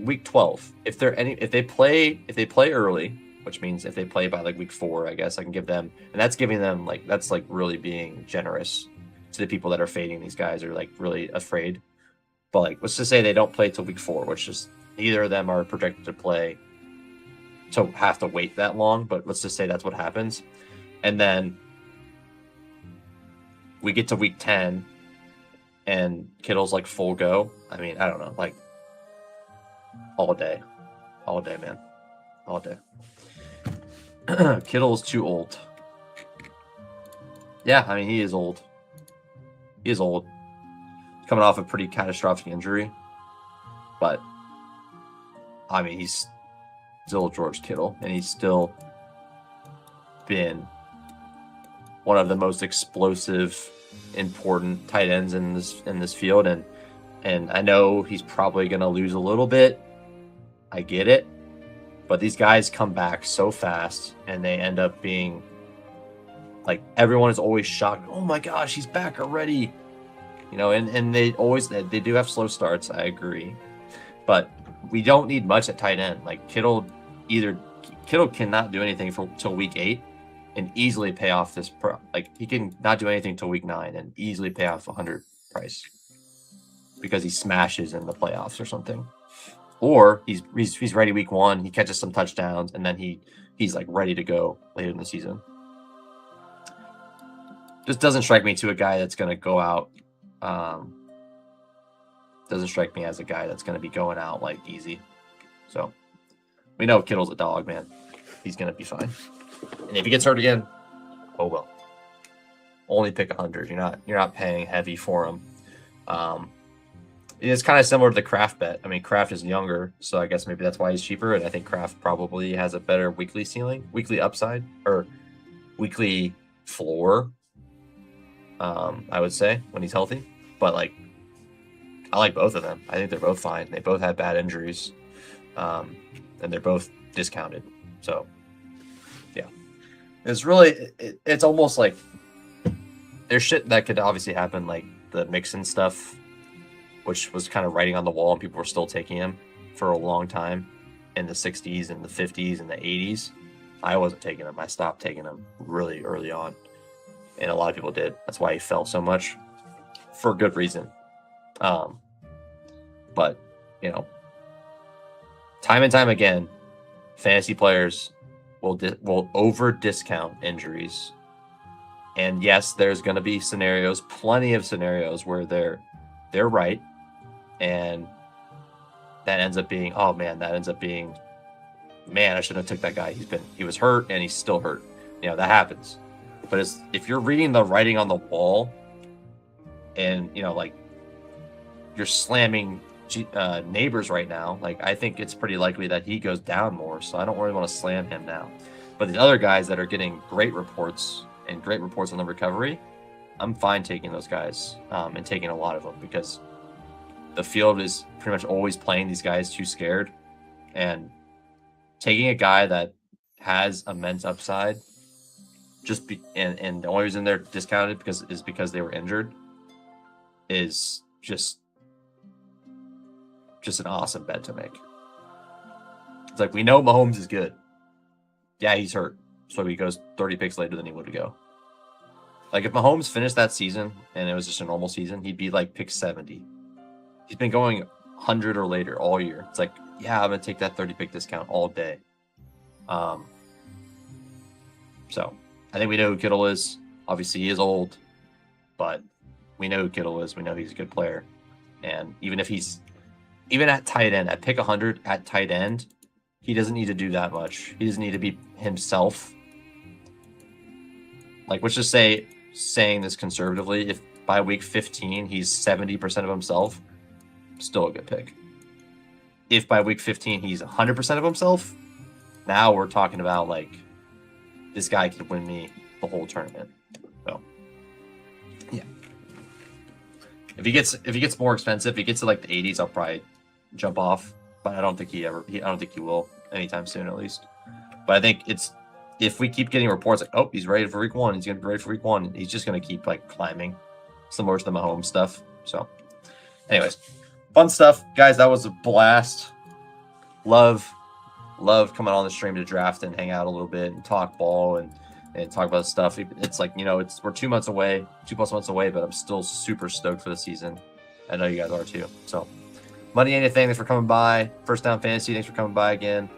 Week 12, if they play early, which means if they play by like week 4, I guess I can give them, and that's giving them that's really being generous to the people that are fading these guys or like really afraid. But like let's just say they don't play till week 4, which is neither of them are projected to play to have to wait that long, but let's just say that's what happens. And then we get to week 10 and Kittle's like full go. I mean, I don't know, like all day, man, all day. Kittle's too old. Yeah, I mean, he is old. He's coming off a pretty catastrophic injury, but I mean, he's still George Kittle, and he's still been one of the most explosive, important tight ends in this field. And I know he's probably going to lose a little bit. I get it. But these guys come back so fast, and they end up being like, everyone is always shocked. Oh my gosh, he's back already. You know, and they do have slow starts. I agree. But we don't need much at tight end. Like Kittle cannot do anything till week 8 and easily pay off this he can not do anything till week 9 and easily pay off 100 price because he smashes in the playoffs or something. Or he's ready week 1, he catches some touchdowns, and then he's like ready to go later in the season. Just doesn't strike me to a guy that's going to go out. Doesn't strike me as a guy that's going to be going out like easy. So we know Kittle's a dog, man. He's going to be fine. And if he gets hurt again, oh well. Only pick 100. You're not paying heavy for him. It's kind of similar to the Kraft bet. I mean, Kraft is younger, so I guess maybe that's why he's cheaper. And I think Kraft probably has a better weekly ceiling, weekly upside, or weekly floor. I would say when he's healthy. But like, I like both of them. I think they're both fine. They both had bad injuries, and they're both discounted. So, yeah, it's really it's almost like there's shit that could obviously happen, like the Mixon stuff, which was kind of writing on the wall, and people were still taking him for a long time in the 60s and the 50s and the 80s. I wasn't taking him. I stopped taking him really early on, and a lot of people did. That's why he fell so much, for good reason. But, you know, time and time again, fantasy players will over discount injuries. And yes, there's going to be scenarios, plenty of scenarios where they're right, and that ends up being, oh man, man, I should have took that guy. He was hurt and he's still hurt. That happens. But if you're reading the writing on the wall, and like you're slamming Neighbors right now, like I think it's pretty likely that he goes down more. So I don't really want to slam him now. But the other guys that are getting great reports and great reports on the recovery, I'm fine taking those guys and taking a lot of them, because the field is pretty much always playing these guys too scared, and taking a guy that has immense upside and the only reason they're discounted because they were injured is just an awesome bet to make. It's like, we know Mahomes is good. Yeah, he's hurt, so he goes 30 picks later than he would go. Like, if Mahomes finished that season and it was just a normal season, he'd be like pick 70. He's been going 100 or later all year. It's like, yeah, I'm gonna take that 30 pick discount all day. So I think we know who Kittle is. Obviously, he is old, but we know who Kittle is. We know he's a good player, and even at tight end, at pick 100 at tight end, he doesn't need to do that much. He doesn't need to be himself. Like, let's just say, saying this conservatively, if by week 15 he's 70% of himself, still a good pick. If by week 15 he's 100% of himself, now we're talking about, like, this guy could win me the whole tournament. So, yeah. If he gets more expensive, if he gets to like the 80s, I'll probably jump off. But I don't think he will anytime soon, at least. But I think if we keep getting reports like, oh, he's ready for week 1, he's gonna be ready for week 1, he's just gonna keep like climbing, similar to the Mahomes stuff. So, anyways, fun stuff, guys. That was a blast. Love coming on the stream to draft and hang out a little bit and talk ball and talk about stuff. It's like, we're 2 months away, 2+ months away, but I'm still super stoked for the season. I know you guys are too. So, Money Anything, thanks for coming by. First Down Fantasy, thanks for coming by again.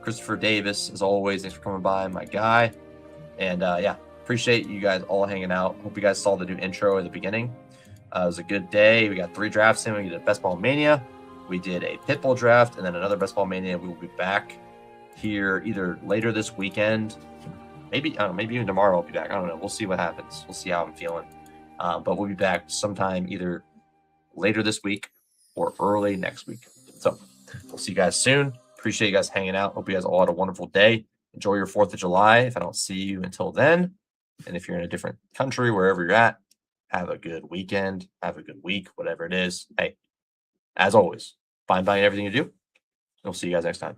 Christopher Davis, as always, thanks for coming by, my guy. And yeah, appreciate you guys all hanging out. Hope you guys saw the new intro at the beginning. It was a good day. We got 3 drafts in. We did a Bestball Mania. We did a Pitbull Draft, and then another Bestball Mania. We will be back here either later this weekend, maybe even tomorrow I'll be back. I don't know. We'll see what happens. We'll see how I'm feeling. But we'll be back sometime either later this week or early next week. So we'll see you guys soon. Appreciate you guys hanging out. Hope you guys all had a wonderful day. Enjoy your 4th of July if I don't see you until then. And if you're in a different country, wherever you're at, have a good weekend. Have a good week, whatever it is. Hey, as always, fine buying everything you do. We'll see you guys next time.